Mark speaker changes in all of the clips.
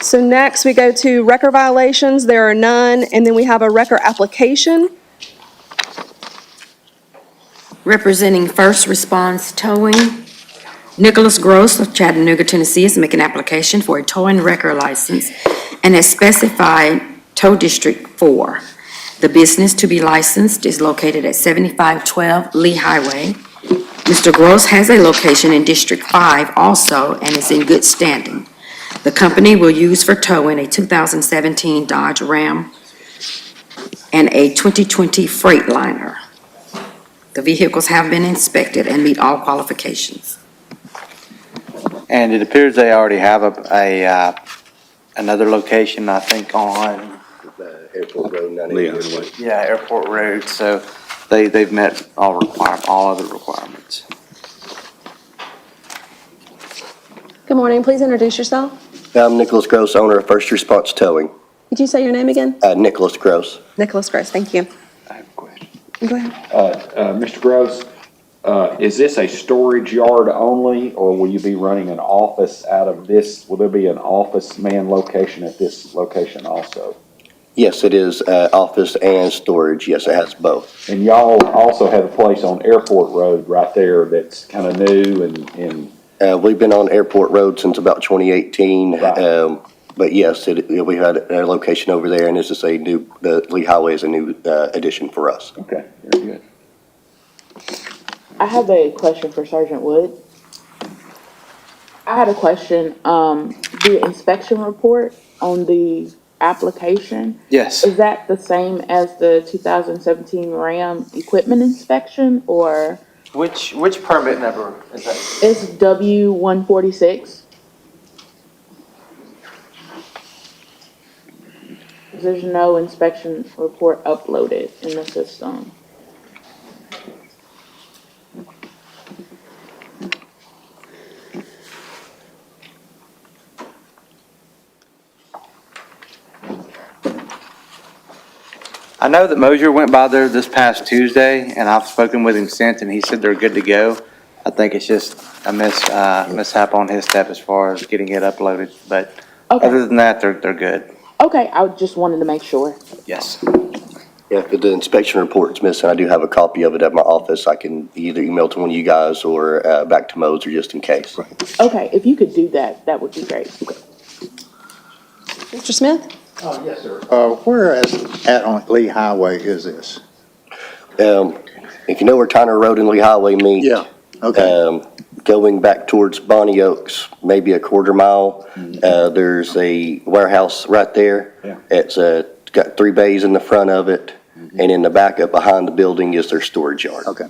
Speaker 1: So next, we go to record violations. There are none, and then we have a record application.
Speaker 2: Representing First Response Towing, Nicholas Gross of Chattanooga, Tennessee is making application for a towing record license and has specified Tow District 4. The business to be licensed is located at 7512 Lee Highway. Mr. Gross has a location in District 5 also and is in good standing. The company will use for towing a 2017 Dodge Ram and a 2020 Freightliner. The vehicles have been inspected and meet all qualifications.
Speaker 3: And it appears they already have another location, I think, on
Speaker 4: Airport Road, 98.
Speaker 3: Airport Road. So they've met all other requirements.
Speaker 1: Good morning. Please introduce yourself.
Speaker 4: I'm Nicholas Gross, owner of First Response Towing.
Speaker 1: Did you say your name again?
Speaker 4: Nicholas Gross.
Speaker 1: Nicholas Gross. Thank you.
Speaker 3: I have a question.
Speaker 1: Go ahead.
Speaker 5: Mr. Gross, is this a storage yard only, or will you be running an office out of this? Will there be an office man location at this location also?
Speaker 4: Yes, it is office and storage. Yes, it has both.
Speaker 5: And y'all also have a place on Airport Road right there that's kind of new and
Speaker 4: We've been on Airport Road since about 2018.
Speaker 5: Right.
Speaker 4: But yes, we had a location over there, and this is the Lee Highway is a new addition for us.
Speaker 5: okay, very good.
Speaker 6: I have a question for Sergeant Wood. I had a question, the inspection report on the application,
Speaker 3: Yes.
Speaker 6: is that the same as the 2017 Ram equipment inspection, or
Speaker 3: Which permit number is that?
Speaker 6: it's W-146? There's no inspection report uploaded in the system.
Speaker 3: I know that Mosier went by there this past Tuesday, and I've spoken with him since, and he said they're good to go. I think it's just a mishap on his step as far as getting it uploaded, but
Speaker 6: Okay.
Speaker 3: other than that, they're good.
Speaker 6: Okay, I just wanted to make sure.
Speaker 3: Yes.
Speaker 4: Yeah, if the inspection report's missing, I do have a copy of it at my office. I can either email to one of you guys or back to Moser just in case.
Speaker 6: Okay, if you could do that, that would be great.
Speaker 1: Mr. Smith?
Speaker 7: Yes, sir. Where on Lee Highway is this?
Speaker 4: If you know where Tyner Road and Lee Highway meet.
Speaker 7: Yeah, okay.
Speaker 4: Going back towards Bonnie Oaks, maybe a quarter mile, there's a warehouse right there.
Speaker 5: Yeah.
Speaker 4: It's got 3 bays in the front of it, and in the back up behind the building is their storage yard.
Speaker 7: Okay,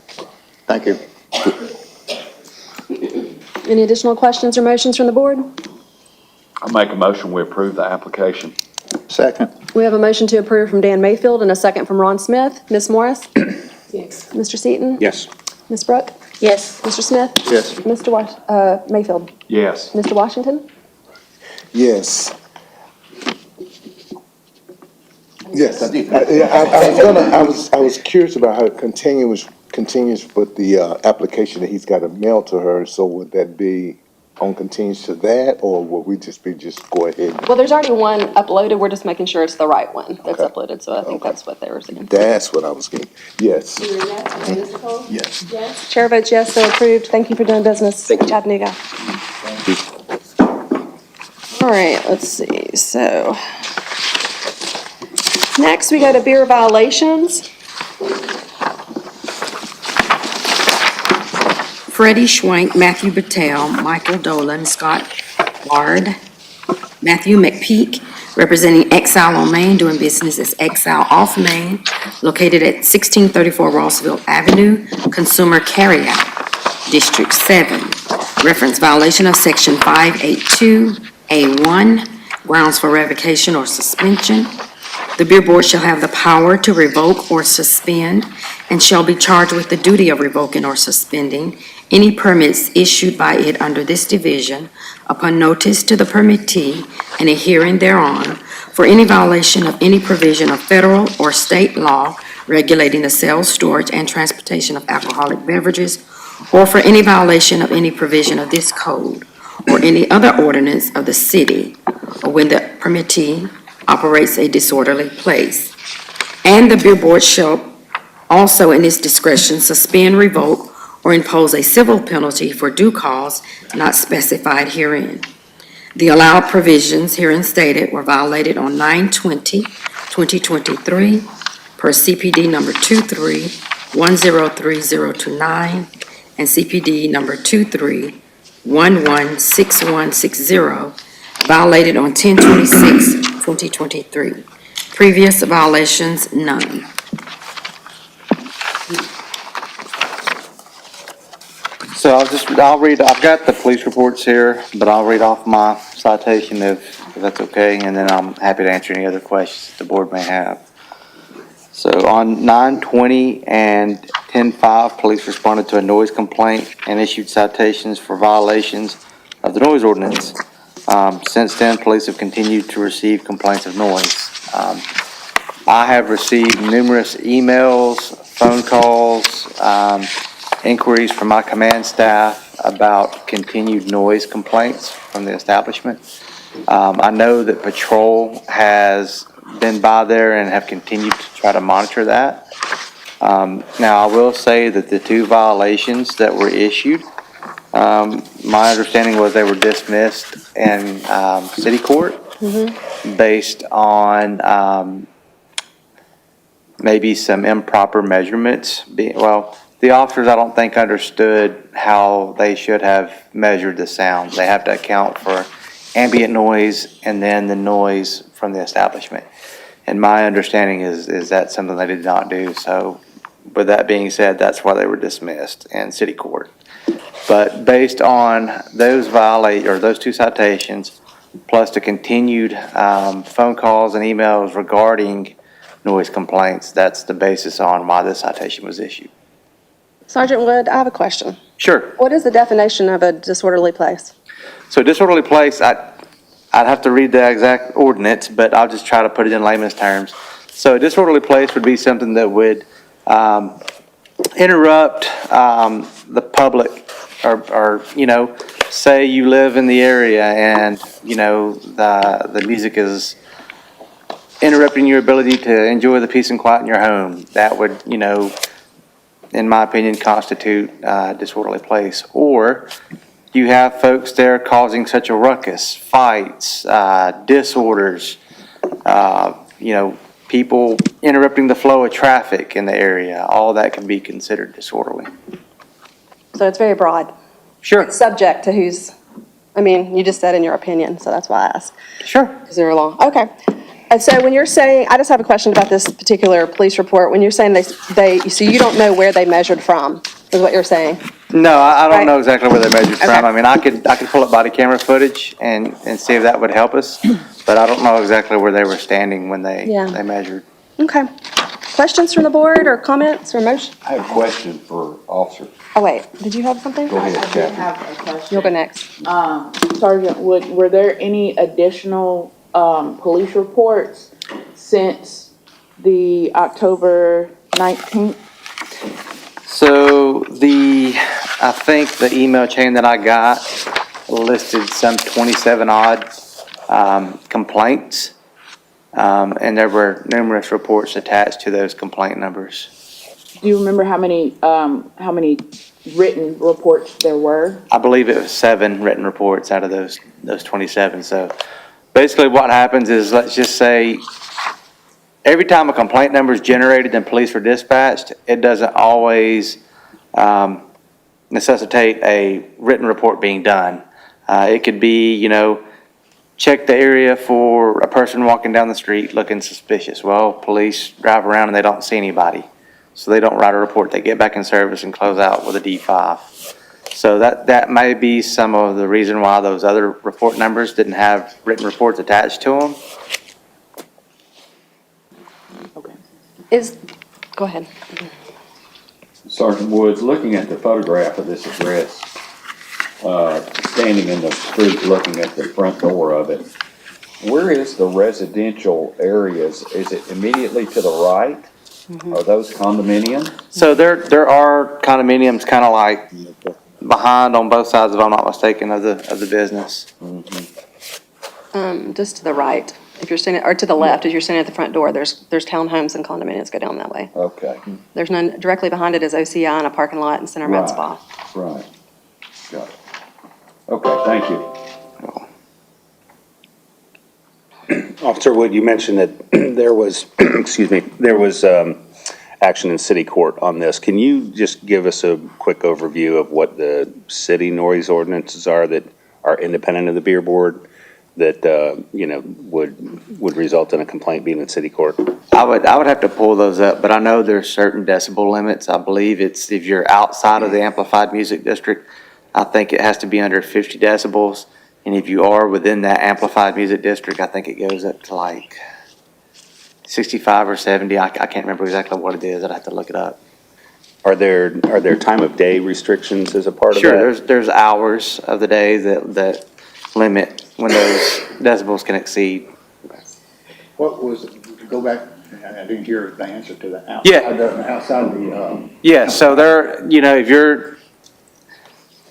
Speaker 7: thank you.
Speaker 1: Any additional questions or motions from the board?
Speaker 5: I'll make a motion, we approve the application.
Speaker 7: Second.
Speaker 1: We have a motion to approve from Dan Mayfield and a second from Ron Smith. Ms. Morris? Yes. Mr. Seaton?
Speaker 5: Yes.
Speaker 1: Ms. Brooke?
Speaker 6: Yes.
Speaker 1: Mr. Smith?
Speaker 7: Yes.
Speaker 1: Mr. Mayfield?
Speaker 5: Yes.
Speaker 1: Mr. Washington?
Speaker 8: Yes. Yes. I was curious about how it continues with the application that he's got to mail to her. So would that be on continues to that, or would we just go ahead?
Speaker 1: Well, there's already one uploaded. We're just making sure it's the right one that's
Speaker 8: Okay.
Speaker 1: uploaded. So I think that's what they were saying.
Speaker 8: That's what I was getting. Yes.
Speaker 7: Yes.
Speaker 1: Yes. Chair votes yes, so approved. Thank you for doing business in Chattanooga. All right, let's see. So next we go to beer violations.
Speaker 2: Freddie Schwank, Matthew Battelle, Michael Dolan, Scott Ward, Matthew McPeak, representing Exile on Main, doing business as Exile off Main, located at 1634 Rossville Avenue, Consumer Carryout, District 7. Reference violation of Section 582A1, grounds for revocation or suspension. The Beer Board shall have the power to revoke or suspend and shall be charged with the duty of revoking or suspending any permits issued by it under this division upon notice to the permittee and a hearing thereon for any violation of any provision of federal or state law regulating the sale, storage, and transportation of alcoholic beverages, or for any violation of any provision of this code or any other ordinance of the city, or when the permittee operates a disorderly place. And the Beer Board shall also, in its discretion, suspend, revoke, or impose a civil penalty for due cause not specified herein. The allowed provisions herein stated were violated on 9/20/2023 per CPD number 23-103029 and CPD number 23-116160, violated on 10/26/2023. Previous violations, none.
Speaker 3: So I'll read, I've got the police reports here, but I'll read off my citation if that's okay, and then I'm happy to answer any other questions the board may have. So on 9/20 and 10/5, police responded to a noise complaint and issued citations for violations of the noise ordinance. Since then, police have continued to receive complaints of noise. I have received numerous emails, phone calls, inquiries from my command staff about continued noise complaints from the establishment. I know that patrol has been by there and have continued to try to monitor that. Now, I will say that the two violations that were issued, my understanding was they were dismissed in city court based on maybe some improper measurements. The officers, I don't think, understood how they should have measured the sound. They have to account for ambient noise and then the noise from the establishment. And my understanding is that's something they did not do. So with that being said, that's why they were dismissed in city court. But based on those those two citations, plus the continued phone calls and emails regarding noise complaints, that's the basis on why this citation was issued.
Speaker 1: Sergeant Wood, I have a question.
Speaker 3: Sure.
Speaker 1: What is the definition of a disorderly place?
Speaker 3: So disorderly place, I'd have to read the exact ordinance, but I'll just try to put it in layman's terms. So a disorderly place would be something that would interrupt the public, or say you live in the area and the music is interrupting your ability to enjoy the peace and quiet in your home. That would in my opinion constitute a disorderly place. Or you have folks there causing such a ruckus, fights, disorders, people interrupting the flow of traffic in the area. All that can be considered disorderly.
Speaker 1: So it's very broad.
Speaker 3: Sure.
Speaker 1: It's subject to you just said in your opinion, so that's why I asked.
Speaker 3: Sure.
Speaker 1: Because they're long. Okay. And so when you're saying, I just have a question about this particular police report. When you're saying so you don't know where they measured from, is what you're saying?
Speaker 3: No, I don't
Speaker 1: Right.
Speaker 3: know exactly where they measured from.
Speaker 1: Okay.
Speaker 3: I mean, I could pull up body camera footage and see if that would help us, but I don't know exactly where they were standing when they measured.
Speaker 1: Okay. Questions from the board or comments or motion?
Speaker 5: I have a question for Officer.
Speaker 1: Oh, wait. Did you have something?
Speaker 5: Go ahead,
Speaker 6: I did
Speaker 5: Kathy.
Speaker 6: have a question.
Speaker 1: You'll go next.
Speaker 6: Sergeant Wood, were there any additional, police reports since the October 19th?
Speaker 3: So I think the email chain that I got listed some 27 odd complaints. And there were numerous reports attached to those complaint numbers.
Speaker 6: Do you remember how many written reports there were?
Speaker 3: I believe it was 7 written reports out of those 27. So basically what happens is, let's just say, every time a complaint number is generated and police are dispatched, it doesn't always necessitate a written report being done. It could be, check the area for a person walking down the street looking suspicious. Well, police drive around and they don't see anybody. So they don't write a report. They get back in service and close out with a D5. So that may be some of the reason why those other report numbers didn't have written reports attached to them.
Speaker 6: Okay.
Speaker 1: Go ahead.
Speaker 5: Sergeant Woods, looking at the photograph of this address, standing in the street looking at the front door of it, where is the residential areas? Is it immediately to the right? Are those condominiums?
Speaker 3: So there are condominiums kind of like behind on both sides, if I'm not mistaken, of the business.
Speaker 1: Just to the right, if you're standing, or to the left, as you're standing at the front door, there's townhomes and condominiums go down that way.
Speaker 5: Okay,
Speaker 1: There's none, directly behind it is OCI and a parking lot and Center Med
Speaker 5: Right.
Speaker 1: Spa.
Speaker 5: right. Got it. Okay, thank you.
Speaker 9: Officer Wood, you mentioned that there was, excuse me, there was action in city court on this. Can you just give us a quick overview of what the city noise ordinances are that are independent of the beer board that, would result in a complaint being in city court?
Speaker 3: I would have to pull those up, but I know there's certain decibel limits. I believe it's, if you're outside of the amplified music district, I think it has to be under 50 decibels. And if you are within that amplified music district, I think it goes up to like 65 or 70. I can't remember exactly what it is. I'd have to look it up.
Speaker 9: Are there time of day restrictions as a part of that?
Speaker 3: Sure, there's hours of the day that limit when those decibels can exceed.
Speaker 7: What was, to go back, I didn't hear the answer to the
Speaker 3: Yeah.
Speaker 7: outside of the,
Speaker 3: Yeah, so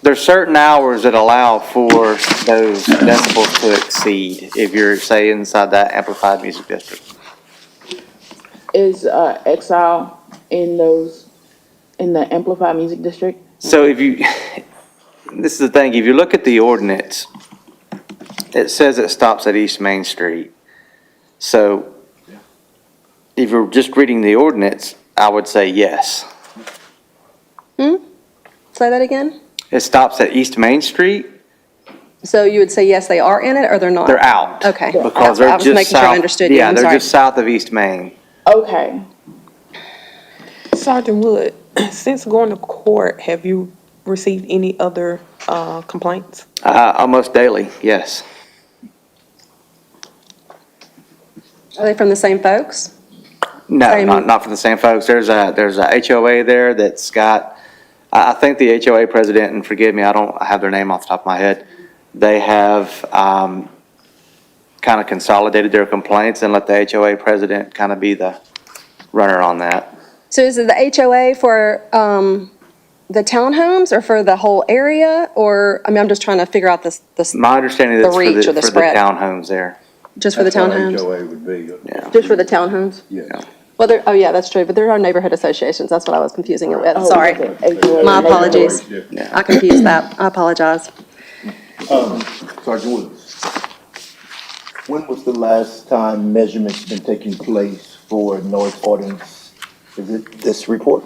Speaker 3: there's certain hours that allow for those decibels to exceed if you're, say, inside that amplified music district.
Speaker 6: Is, Exile in the amplified music district?
Speaker 3: So this is the thing, if you look at the ordinance, it says it stops at East Main Street. So if you're just reading the ordinance, I would say yes.
Speaker 1: Say that again?
Speaker 3: It stops at East Main Street,
Speaker 1: So you would say, yes, they are in it, or they're not?
Speaker 3: they're out.
Speaker 1: Okay.
Speaker 3: Because
Speaker 1: I
Speaker 3: they're
Speaker 1: was
Speaker 3: just
Speaker 1: making sure I
Speaker 3: south,
Speaker 1: understood you.
Speaker 3: yeah,
Speaker 1: I'm
Speaker 3: they're
Speaker 1: sorry.
Speaker 3: just south of East Main.
Speaker 6: Okay.
Speaker 10: Sergeant Wood, since going to court, have you received any other complaints?
Speaker 3: Almost daily, yes.
Speaker 1: Are they from the same folks?
Speaker 3: No,
Speaker 1: Same-
Speaker 3: not for the same folks. There's a HOA there that's got, I think the HOA president, and forgive me, I don't have their name off the top of my head. They have kind of consolidated their complaints and let the HOA president kind of be the runner on that.
Speaker 1: So is it the HOA for the townhomes or for the whole area? Or, I mean, I'm just trying to figure out this
Speaker 3: My understanding is
Speaker 1: The
Speaker 3: it's
Speaker 1: reach or the
Speaker 3: for the
Speaker 1: spread.
Speaker 3: townhomes there.
Speaker 1: just for the townhomes?
Speaker 7: HOA would be.
Speaker 3: Yeah.
Speaker 1: Just for the townhomes?
Speaker 7: Yeah.
Speaker 1: Well, oh yeah, that's true, but there are neighborhood associations. That's what I was confusing it with.
Speaker 6: Oh,
Speaker 1: Sorry.
Speaker 6: okay. HOA.
Speaker 1: My apologies.
Speaker 3: Yeah.
Speaker 1: I confused that. I apologize.
Speaker 11: Sergeant Woods, when was the last time measurements been taking place for noise ordinance? Is it this report?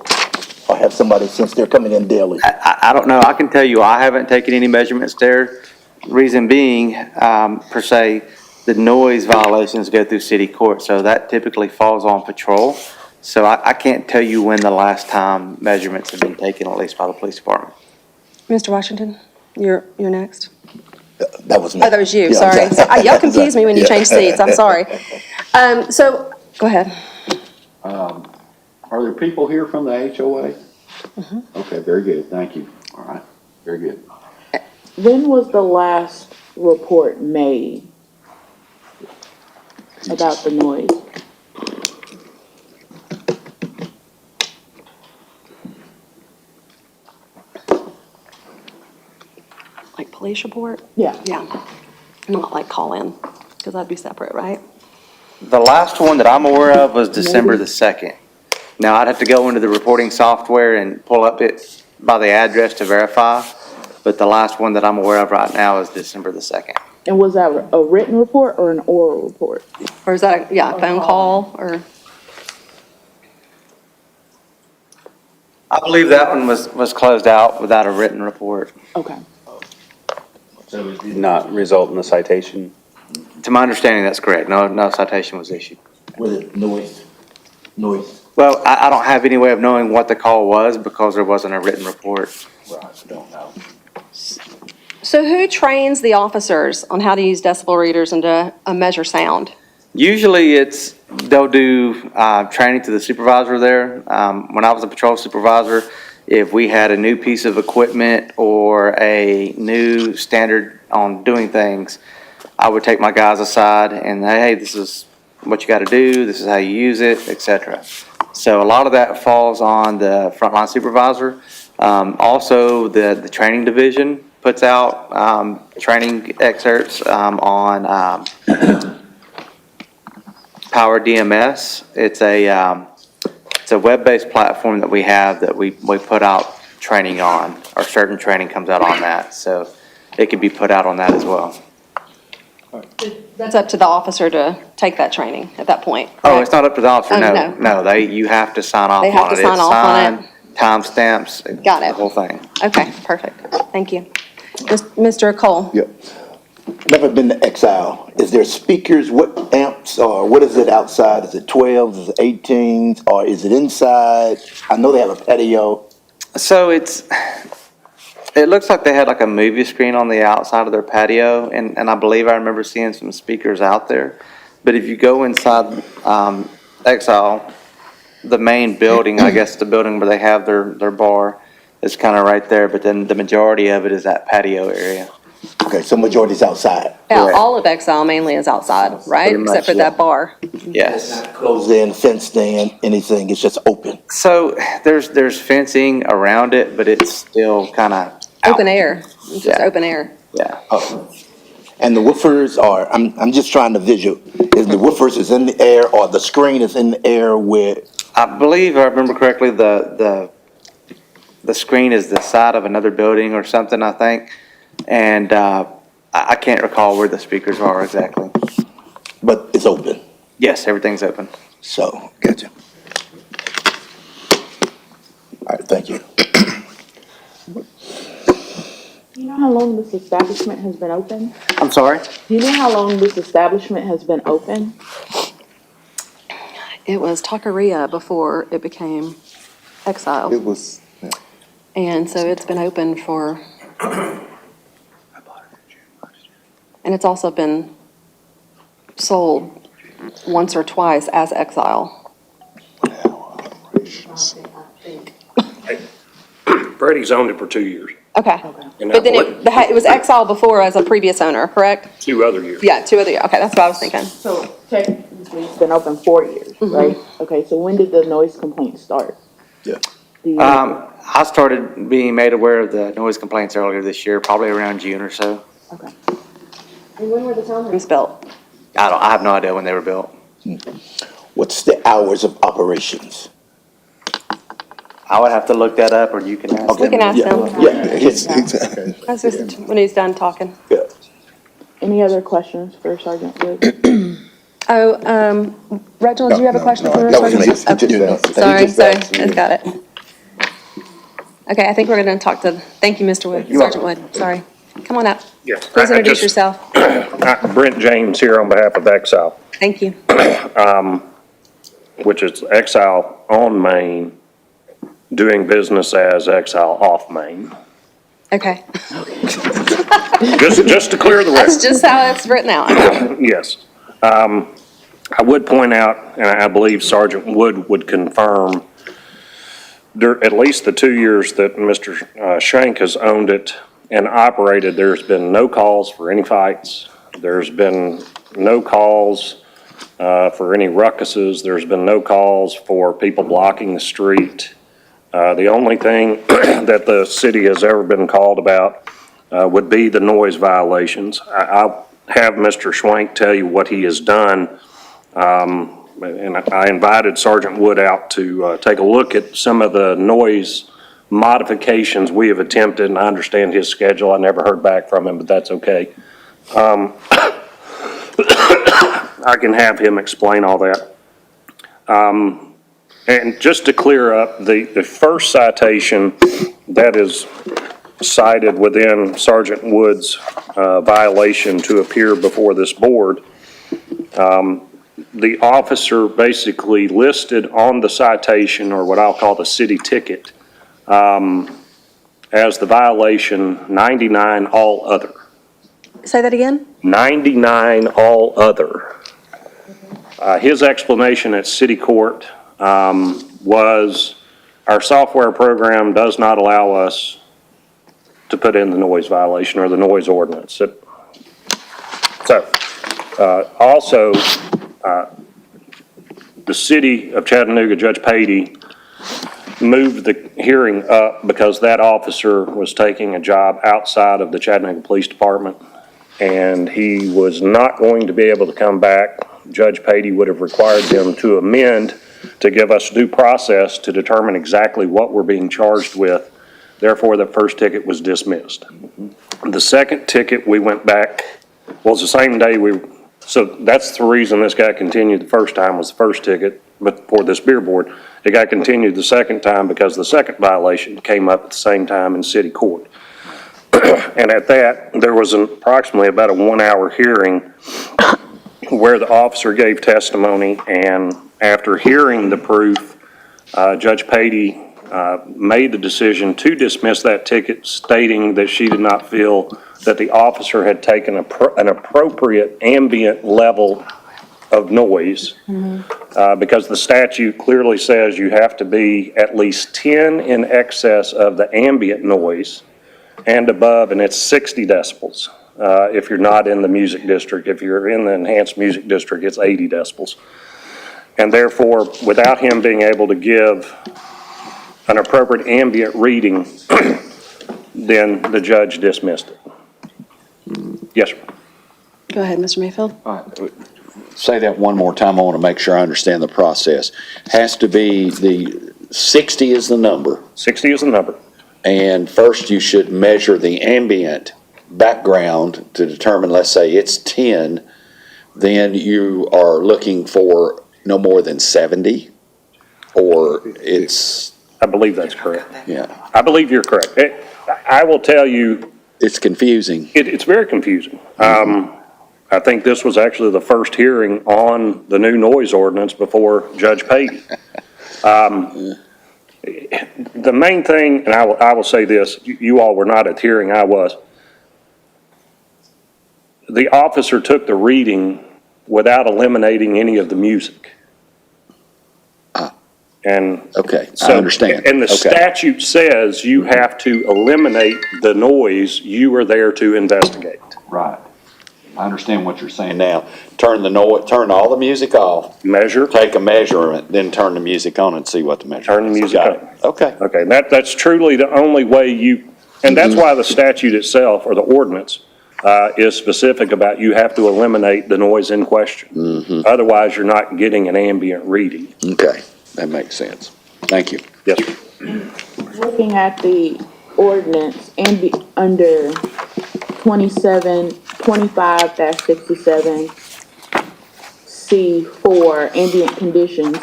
Speaker 11: Or have somebody, since they're coming in daily?
Speaker 3: I don't know. I can tell you, I haven't taken any measurements there. Reason being, per se, the noise violations go through city court, so that typically falls on patrol. So I can't tell you when the last time measurements have been taken, at least by the police department.
Speaker 1: Mr. Washington, you're next.
Speaker 11: That was me.
Speaker 1: Oh, that was you,
Speaker 11: Yeah,
Speaker 1: sorry.
Speaker 11: exactly.
Speaker 1: Y'all confused me when you
Speaker 11: Yeah.
Speaker 1: changed seats. I'm sorry. So, go ahead.
Speaker 5: Are there people here from the HOA? Okay, very good, thank you. All right, very good.
Speaker 6: When was the last report made about the noise?
Speaker 1: Like police report?
Speaker 6: Yeah.
Speaker 1: Yeah. Not like call in, because that'd be separate, right?
Speaker 3: The last one that I'm aware of was December the 2nd. Now, I'd have to go into the reporting software and pull up it by the address to verify, but the last one that I'm aware of right now is December the 2nd.
Speaker 6: And was that a written report or an oral report?
Speaker 1: Or is that, a phone call, or?
Speaker 3: I believe that one was closed out without a written report.
Speaker 6: Okay.
Speaker 9: So it did not result in a citation?
Speaker 3: To my understanding, that's correct. No citation was issued.
Speaker 11: Was it noise?
Speaker 3: Well, I don't have any way of knowing what the call was because there wasn't a written report.
Speaker 11: Right, don't know.
Speaker 1: So who trains the officers on how to use decibel readers and to measure sound?
Speaker 3: Usually they'll do training to the supervisor there. When I was a patrol supervisor, if we had a new piece of equipment or a new standard on doing things, I would take my guys aside and, hey, this is what you got to do, this is how you use it, etc. So a lot of that falls on the frontline supervisor. Also, the training division puts out training excerpts on Power DMS. It's a web-based platform that we have that we put out training on, or certain training comes out on that. So it can be put out on that as well.
Speaker 1: That's up to the officer to take that training at that point,
Speaker 3: Oh,
Speaker 1: correct?
Speaker 3: it's not up to the officer,
Speaker 1: Oh,
Speaker 3: no.
Speaker 1: no.
Speaker 3: No, you have to sign off on it.
Speaker 1: They have to sign off on it?
Speaker 3: Timestamps.
Speaker 1: Got it.
Speaker 3: The whole thing.
Speaker 1: Okay, perfect. Thank you. Mr. Cole?
Speaker 11: Yep. Never been to Exile. Is there speakers? What amps or what is it outside? Is it 12s? Is it 18s? Or is it inside? I know they have a patio.
Speaker 3: So it looks like they had like a movie screen on the outside of their patio, and I believe I remember seeing some speakers out there. But if you go inside Exile, the main building, I guess the building where they have their bar, is kind of right there, but then the majority of it is that patio area.
Speaker 11: Okay, so majority's outside.
Speaker 1: Yeah,
Speaker 3: Correct.
Speaker 1: all of Exile mainly is outside, right?
Speaker 3: Pretty much,
Speaker 1: Except for
Speaker 3: yeah.
Speaker 1: that bar.
Speaker 3: Yes.
Speaker 11: Closed in, fenced in, anything, it's just open.
Speaker 3: So there's fencing around it, but it's still kind of
Speaker 1: Open air, it's just
Speaker 3: Yeah.
Speaker 1: open air.
Speaker 3: Yeah.
Speaker 11: Oh. And the woofers are, I'm just trying to visual, is the woofers is in the air or the screen is in the air with,
Speaker 3: I believe, if I remember correctly, the screen is the side of another building or something, I think. And I can't recall where the speakers are exactly.
Speaker 11: but it's open,
Speaker 3: Yes, everything's open.
Speaker 11: so, gotcha. All right, thank you.
Speaker 6: Do you know how long this establishment has been open?
Speaker 3: I'm sorry?
Speaker 6: Do you know how long this establishment has been open?
Speaker 1: It was Taqueria before it became Exile.
Speaker 8: It was, yeah.
Speaker 1: And so it's been open for, and it's also been sold once or twice as Exile.
Speaker 12: Freddie's owned it for 2 years,
Speaker 1: Okay.
Speaker 12: And
Speaker 1: But then
Speaker 12: that
Speaker 1: it was Exile before as a previous owner, correct?
Speaker 12: 2 other years.
Speaker 1: Yeah, 2 other, okay, that's what I was thinking.
Speaker 6: So technically, it's been open 4 years, right? Okay, so when did the noise complaint start?
Speaker 11: Yeah.
Speaker 6: Do you-
Speaker 3: I started being made aware of the noise complaints earlier this year, probably around June or so.
Speaker 6: Okay.
Speaker 1: And when were the townhomes built?
Speaker 3: I have no idea when they were built.
Speaker 11: What's the hours of operations?
Speaker 3: I would have to look that up, or you can ask
Speaker 1: We
Speaker 3: them.
Speaker 1: can ask
Speaker 11: Yeah,
Speaker 1: them.
Speaker 11: yeah, it's,
Speaker 1: That's just when he's done talking.
Speaker 11: yeah.
Speaker 6: Any other questions for Sergeant Wood?
Speaker 1: Oh, Reginald, do you have a question for
Speaker 11: That was me.
Speaker 1: Sergeant?
Speaker 11: He just answered. He
Speaker 1: Sorry,
Speaker 11: just
Speaker 1: sorry,
Speaker 11: asked
Speaker 1: I
Speaker 11: me.
Speaker 1: got it. Okay, I think we're gonna talk to, thank you, Mr. Wood, Sergeant Wood, sorry. Come on up.
Speaker 12: Yes.
Speaker 1: Please
Speaker 12: I
Speaker 1: introduce
Speaker 12: just-
Speaker 1: yourself.
Speaker 12: Brent James here on behalf of Exile,
Speaker 1: Thank you.
Speaker 12: which is Exile on Main, doing business as Exile off Main.
Speaker 1: Okay,
Speaker 12: Just to clear the record.
Speaker 1: that's just how it's written out.
Speaker 12: Yes. I would point out, and I believe Sergeant Wood would confirm, at least the 2 years that Mr. Shank has owned it and operated, there's been no calls for any fights. There's been no calls for any ruckuses. There's been no calls for people blocking the street. The only thing that the city has ever been called about would be the noise violations. I'll have Mr. Schwank tell you what he has done. And I invited Sergeant Wood out to take a look at some of the noise modifications we have attempted, and I understand his schedule. I never heard back from him, but that's okay. I can have him explain all that. And just to clear up, the first citation that is cited within Sergeant Wood's violation to appear before this board, the officer basically listed on the citation, or what I'll call the city ticket, as the violation 99 all other.
Speaker 1: Say that again?
Speaker 12: 99 all other. His explanation at city court was our software program does not allow us to put in the noise violation or the noise ordinance. Also, the city of Chattanooga, Judge Patey moved the hearing up because that officer was taking a job outside of the Chattanooga Police Department, and he was not going to be able to come back. Judge Patey would have required him to amend to give us due process to determine exactly what we're being charged with. Therefore, the first ticket was dismissed. The second ticket, we went back, well, it's the same day so that's the reason this guy continued the first time was the first ticket, but for this beer board. It got continued the second time because the second violation came up at the same time in city court. And at that, there was approximately about a 1-hour hearing where the officer gave testimony, and after hearing the proof, Judge Patey made the decision to dismiss that ticket, stating that she did not feel that the officer had taken an appropriate ambient level of noise, because the statute clearly says you have to be at least 10 in excess of the ambient noise and above, and it's 60 decibels. If you're not in the music district, if you're in the enhanced music district, it's 80 decibels. And therefore, without him being able to give an appropriate ambient reading, then the judge dismissed it. Yes, sir.
Speaker 1: Go ahead, Mr. Mayfield.
Speaker 5: Say that one more time. I want to make sure I understand the process. Has to be 60 is the number.
Speaker 12: 60 is the number.
Speaker 5: And first you should measure the ambient background to determine, let's say it's 10, then you are looking for no more than 70, or it's...
Speaker 12: I believe that's correct.
Speaker 5: Yeah.
Speaker 12: I believe you're correct. I will tell you...
Speaker 5: It's confusing.
Speaker 12: It's very confusing. I think this was actually the first hearing on the new noise ordinance before Judge Patey. The main thing, and I will say this, you all were not at the hearing, I was. The officer took the reading without eliminating any of the music. And
Speaker 5: okay,
Speaker 12: so,
Speaker 5: I understand.
Speaker 12: And the statute says you have to eliminate the noise you were there to investigate.
Speaker 5: Right. I understand what you're saying now. Turn all the music off.
Speaker 12: Measure.
Speaker 5: Take a measurement, then turn the music on and see what the measurement
Speaker 12: Turn the music on.
Speaker 5: Okay.
Speaker 12: Okay, that's truly the only way and that's why the statute itself, or the ordinance, is specific about you have to eliminate the noise in question. Otherwise, you're not getting an ambient reading.
Speaker 5: Okay, that makes sense. Thank you.
Speaker 12: Yes, sir.
Speaker 6: Looking at the ordinance and under 25-67 C4 ambient conditions,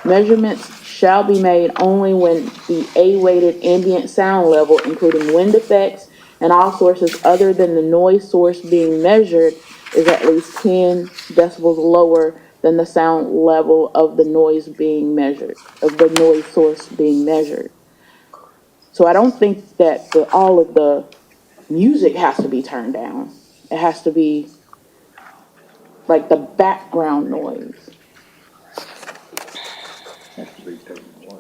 Speaker 6: measurements shall be made only when the A-weighted ambient sound level, including wind effects and all sources other than the noise source being measured, is at least 10 decibels lower than the sound level of the noise being measured, of the noise source being measured. So I don't think that all of the music has to be turned down. It has to be like the background noise.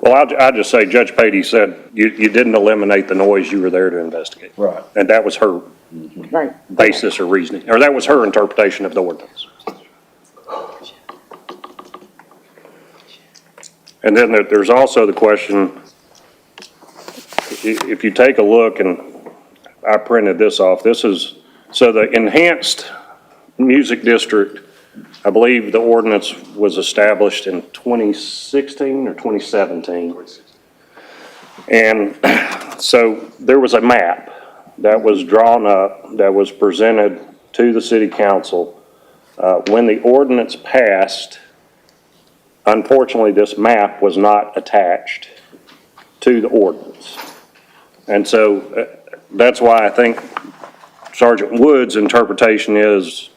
Speaker 12: Well, I'll just say Judge Patey said you didn't eliminate the noise you were there to investigate.
Speaker 11: Right.
Speaker 12: And that was her basis or reasoning, or that was her interpretation of the ordinance. And then there's also the question, if you take a look, and I printed this off, so the enhanced music district, I believe the ordinance was established in 2016 or 2017. And so there was a map that was drawn up, that was presented to the city council. When the ordinance passed, unfortunately, this map was not attached to the ordinance. And so that's why I think Sergeant Wood's interpretation is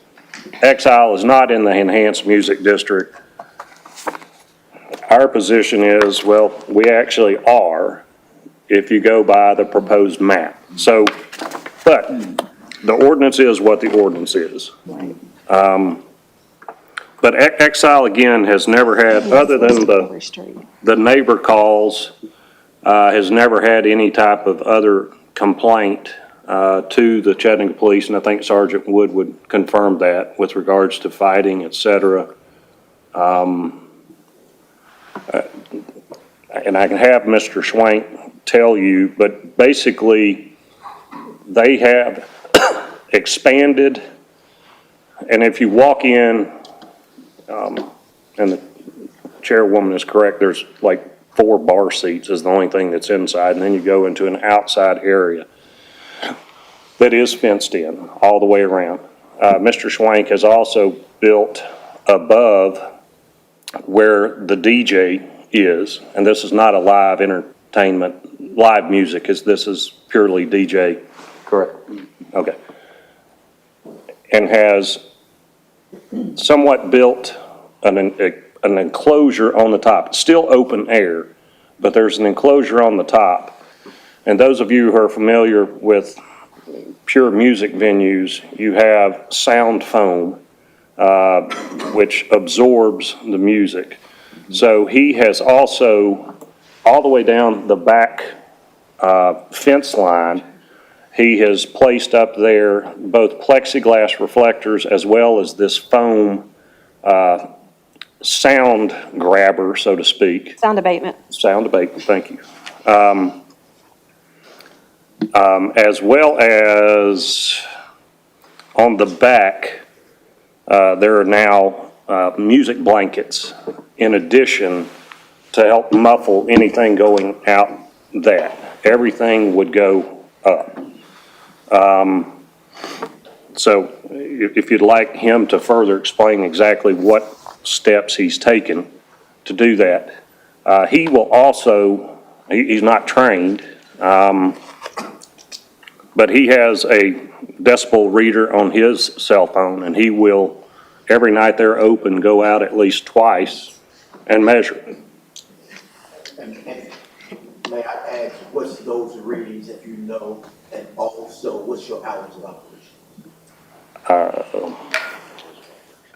Speaker 12: Exile is not in the enhanced music district. Our position is, well, we actually are if you go by the proposed map. So, but the ordinance is what the ordinance is. But Exile, again, has never had, other than the neighbor calls, has never had any type of other complaint to the Chattanooga Police, and I think Sergeant Wood would confirm that with regards to fighting, et cetera. and I can have Mr. Schwank tell you, but basically, they have expanded, and if you walk in, and the chairwoman is correct, there's like 4 bar seats is the only thing that's inside, and then you go into an outside area that is fenced in all the way around. Mr. Schwank has also built above where the DJ is, and this is not a live entertainment, live music, this is purely DJ. Correct. Okay. And has somewhat built an enclosure on the top. It's still open air, but there's an enclosure on the top. And those of you who are familiar with pure music venues, you have sound foam, which absorbs the music. So he has also, all the way down the back fence line, he has placed up there both plexiglass reflectors as well as this foam sound grabber, so to speak.
Speaker 1: Sound abatement.
Speaker 12: Sound abatement, thank you. As well as on the back, there are now music blankets in addition to help muffle anything going out that. Everything would go up. So if you'd like him to further explain exactly what steps he's taken to do that. He will also, he's not trained, but he has a decibel reader on his cell phone, and he will, every night they're open, go out at least twice and measure.
Speaker 11: And may I ask, what's those readings if you know, and also what's your hours of operation?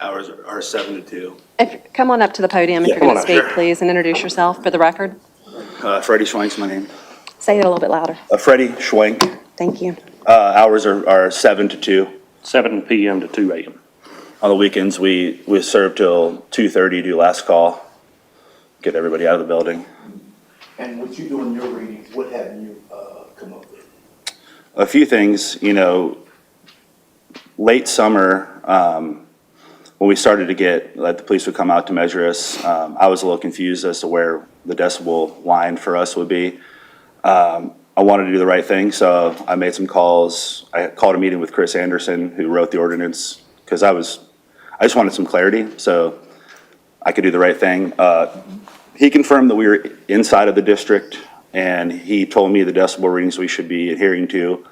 Speaker 13: Hours are 7 to 2.
Speaker 1: Come on up to the podium if
Speaker 13: Yeah,
Speaker 1: you're going to
Speaker 13: come on up,
Speaker 1: speak,
Speaker 13: sure.
Speaker 1: please, and introduce yourself for the record.
Speaker 13: Freddie Schwank's my name.
Speaker 1: Say it a little bit louder.
Speaker 13: Freddie Schwank.
Speaker 1: Thank you.
Speaker 13: Hours are 7 to 2.
Speaker 12: 7 p.m. to 2 a.m.
Speaker 13: On the weekends, we serve till 2:30, do last call, get everybody out of the building.
Speaker 11: And what you do in your readings, what have you come up with?
Speaker 13: A few things, late summer, when we started to get, like, the police would come out to measure us, I was a little confused as to where the decibel line for us would be. I wanted to do the right thing, so I made some calls. I called a meeting with Chris Anderson, who wrote the ordinance, because I just wanted some clarity, so I could do the right thing. He confirmed that we were inside of the district, and he told me the decibel readings we should be adhering to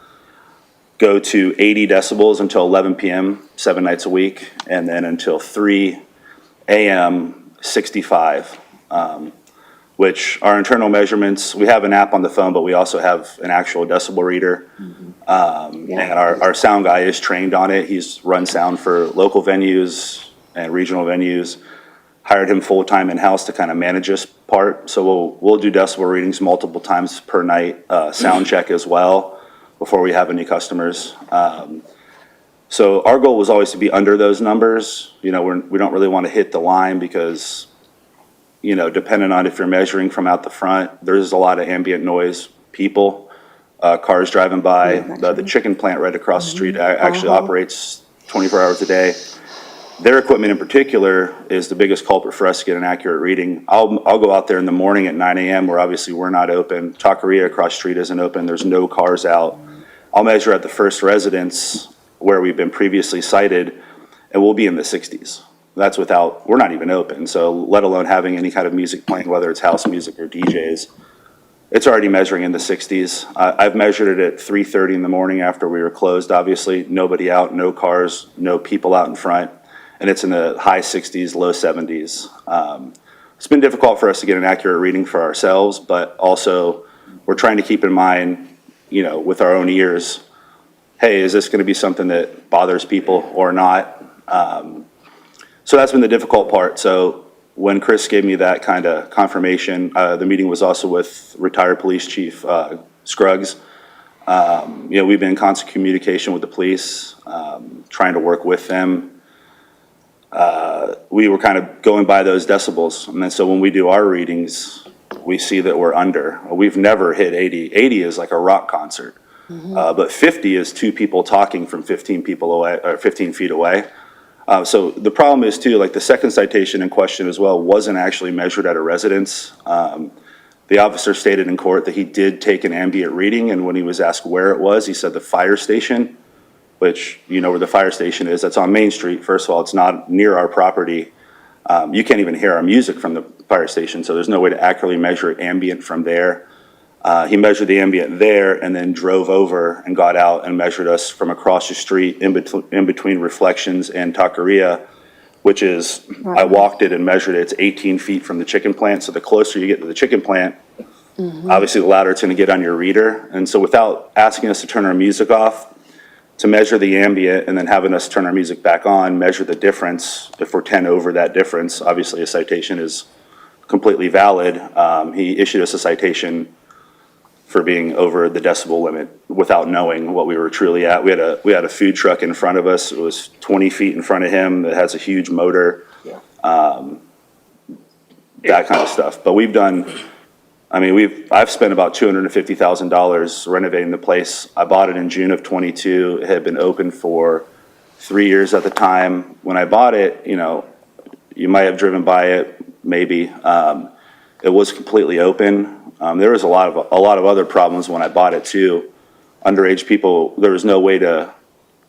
Speaker 13: go to 80 decibels until 11 p.m., 7 nights a week, and then until 3 a.m., 65. Which our internal measurements, we have an app on the phone, but we also have an actual decibel reader. And our sound guy is trained on it. He's run sound for local venues and regional venues. Hired him full-time in-house to kind of manage this part. So we'll do decibel readings multiple times per night, sound check as well, before we have any customers. So our goal was always to be under those numbers. We don't really want to hit the line because, depending on if you're measuring from out the front, there's a lot of ambient noise, people, cars driving by. The chicken plant right across the street actually operates 24 hours a day. Their equipment in particular is the biggest culprit for us to get an accurate reading. I'll go out there in the morning at 9 a.m. where obviously we're not open. Taqueria across the street isn't open. There's no cars out. I'll measure at the first residence where we've been previously cited, and we'll be in the 60s. That's without, we're not even open, so let alone having any kind of music playing, whether it's house music or DJs. It's already measuring in the 60s. I've measured it at 3:30 in the morning after we were closed, obviously. Nobody out, no cars, no people out in front, and it's in the high 60s, low 70s. It's been difficult for us to get an accurate reading for ourselves, but also we're trying to keep in mind, with our own ears, hey, is this going to be something that bothers people or not? So that's been the difficult part. So when Chris gave me that kind of confirmation, the meeting was also with retired police chief Scruggs. We've been in constant communication with the police, trying to work with them. We were kind of going by those decibels. And then so when we do our readings, we see that we're under. We've never hit 80. 80 is like a rock concert. But 50 is two people talking from 15 people away, or 15 feet away. So the problem is too, like the second citation in question as well wasn't actually measured at a residence. The officer stated in court that he did take an ambient reading, and when he was asked where it was, he said the fire station, which you know where the fire station is. That's on Main Street. First of all, it's not near our property. You can't even hear our music from the fire station, so there's no way to accurately measure ambient from there. He measured the ambient there and then drove over and got out and measured us from across the street in between Reflections and Taqueria, which is, I walked it and measured it. It's 18 feet from the chicken plant. So the closer you get to the chicken plant, obviously the louder it's going to get on your reader. And so without asking us to turn our music off, to measure the ambient and then having us turn our music back on, measure the difference, if we're 10 over that difference, obviously a citation is completely valid. He issued us a citation for being over the decibel limit without knowing what we were truly at. We had a food truck in front of us. It was 20 feet in front of him that has a huge motor, that kind of stuff. But I've spent about $250,000 renovating the place. I bought it in June of 22. It had been open for 3 years at the time. When I bought it, you might have driven by it, maybe. It was completely open. There was a lot of other problems when I bought it too. Underage people, there was no way to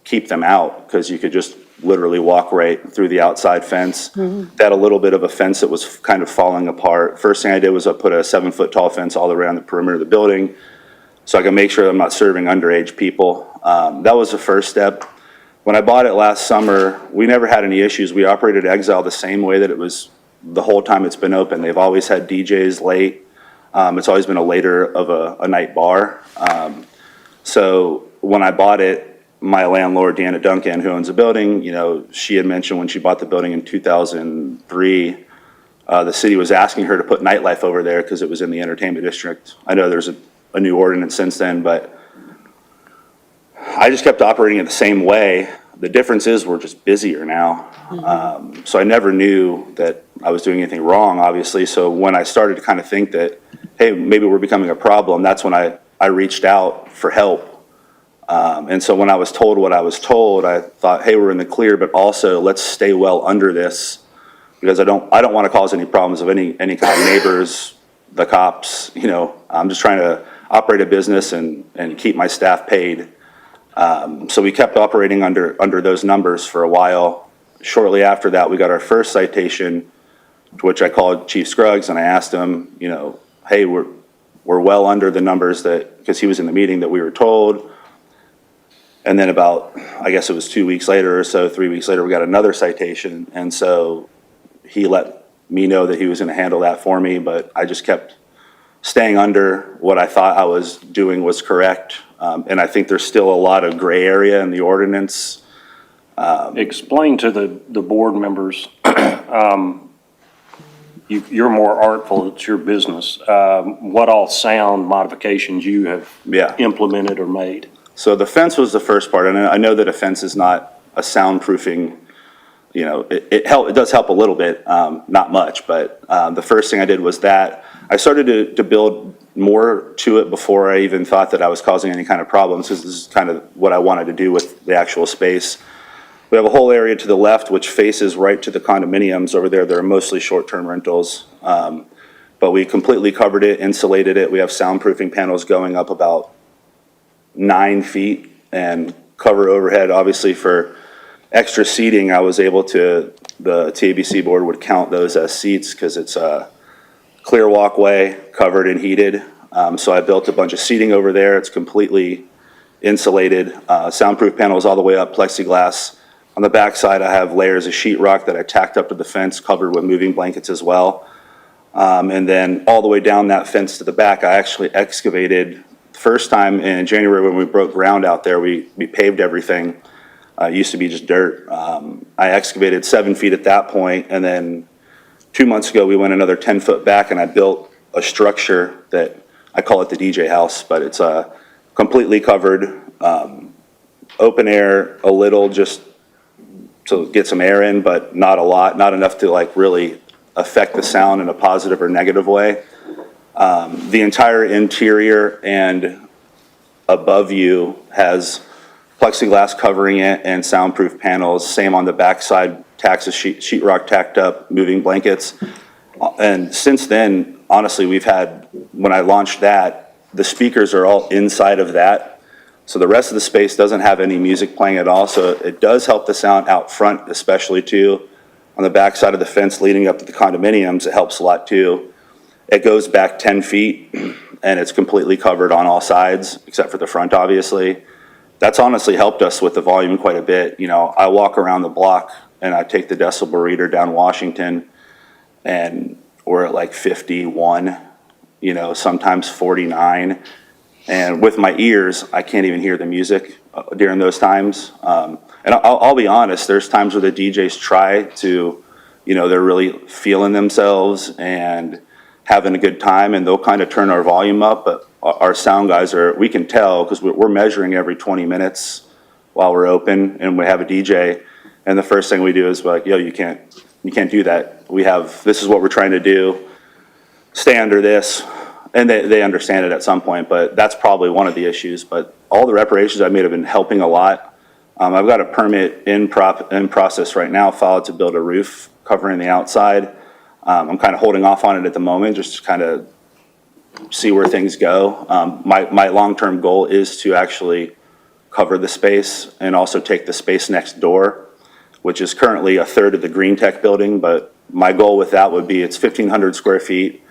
Speaker 13: keep them out because you could just literally walk right through the outside fence. They had a little bit of a fence that was kind of falling apart. First thing I did was I put a 7-foot tall fence all around the perimeter of the building so I can make sure I'm not serving underage people. That was the first step. When I bought it last summer, we never had any issues. We operated Exile the same way that it was the whole time it's been open. They've always had DJs late. It's always been a later of a night bar. So when I bought it, my landlord, Deanna Duncan, who owns the building, she had mentioned when she bought the building in 2003, the city was asking her to put nightlife over there because it was in the entertainment district. I know there's a new ordinance since then, but I just kept operating it the same way. The difference is we're just busier now. So I never knew that I was doing anything wrong, obviously. So when I started to kind of think that, hey, maybe we're becoming a problem, that's when I reached out for help. And so when I was told what I was told, I thought, hey, we're in the clear, but also let's stay well under this because I don't want to cause any problems of any kind of neighbors, the cops. I'm just trying to operate a business and keep my staff paid. So we kept operating under those numbers for a while. Shortly after that, we got our first citation, to which I called Chief Scruggs and I asked him, hey, we're well under the numbers because he was in the meeting that we were told. And then about, I guess it was 2 weeks later or so, 3 weeks later, we got another citation. And so he let me know that he was going to handle that for me, but I just kept staying under what I thought I was doing was correct. And I think there's still a lot of gray area in the ordinance.
Speaker 12: Explain to the board members, you're more artful, it's your business, what all sound modifications you have implemented or made.
Speaker 13: So the fence was the first part, and I know that a fence is not a soundproofing, it does help a little bit, not much, but the first thing I did was that. I started to build more to it before I even thought that I was causing any kind of problems, because this is kind of what I wanted to do with the actual space. We have a whole area to the left which faces right to the condominiums over there. They're mostly short-term rentals, but we completely covered it, insulated it. We have soundproofing panels going up about 9 feet and cover overhead. Obviously for extra seating, I was able to, the TABC board would count those as seats because it's a clear walkway covered and heated. So I built a bunch of seating over there. It's completely insulated, soundproof panels all the way up, plexiglass. On the back side, I have layers of sheetrock that I tacked up to the fence, covered with moving blankets as well. And then all the way down that fence to the back, I actually excavated. First time in January when we broke ground out there, we paved everything. It used to be just dirt. I excavated 7 feet at that point, and then 2 months ago we went another 10 foot back and I built a structure that I call it the DJ house, but it's completely covered, open air, a little just to get some air in, but not a lot, not enough to like really affect the sound in a positive or negative way. The entire interior and above you has plexiglass covering it and soundproof panels. Same on the backside, sheetrock tacked up, moving blankets. And since then, honestly, when I launched that, the speakers are all inside of that. So the rest of the space doesn't have any music playing at all. So it does help the sound out front, especially too. On the backside of the fence leading up to the condominiums, it helps a lot too. It goes back 10 feet and it's completely covered on all sides, except for the front, obviously. That's honestly helped us with the volume quite a bit. You know, I walk around the block and I take the decibel reader down Washington and we're at like 51, you know, sometimes 49. And with my ears, I can't even hear the music during those times. And I'll be honest, there's times where the DJs try to, you know, they're really feeling themselves and having a good time and they'll kind of turn our volume up, but our sound guys we can tell because we're measuring every 20 minutes while we're open and we have a DJ. And the first thing we do is like, yo, you can't do that. This is what we're trying to do. Stay under this. And they understand it at some point, but that's probably one of the issues. But all the reparations I've made have been helping a lot. I've got a permit in process right now, filed to build a roof covering the outside. I'm kind of holding off on it at the moment, just to kind of see where things go. My long-term goal is to actually cover the space and also take the space next door, which is currently a third of the Green Tech building. But my goal with that would be it's 1,500 square feet.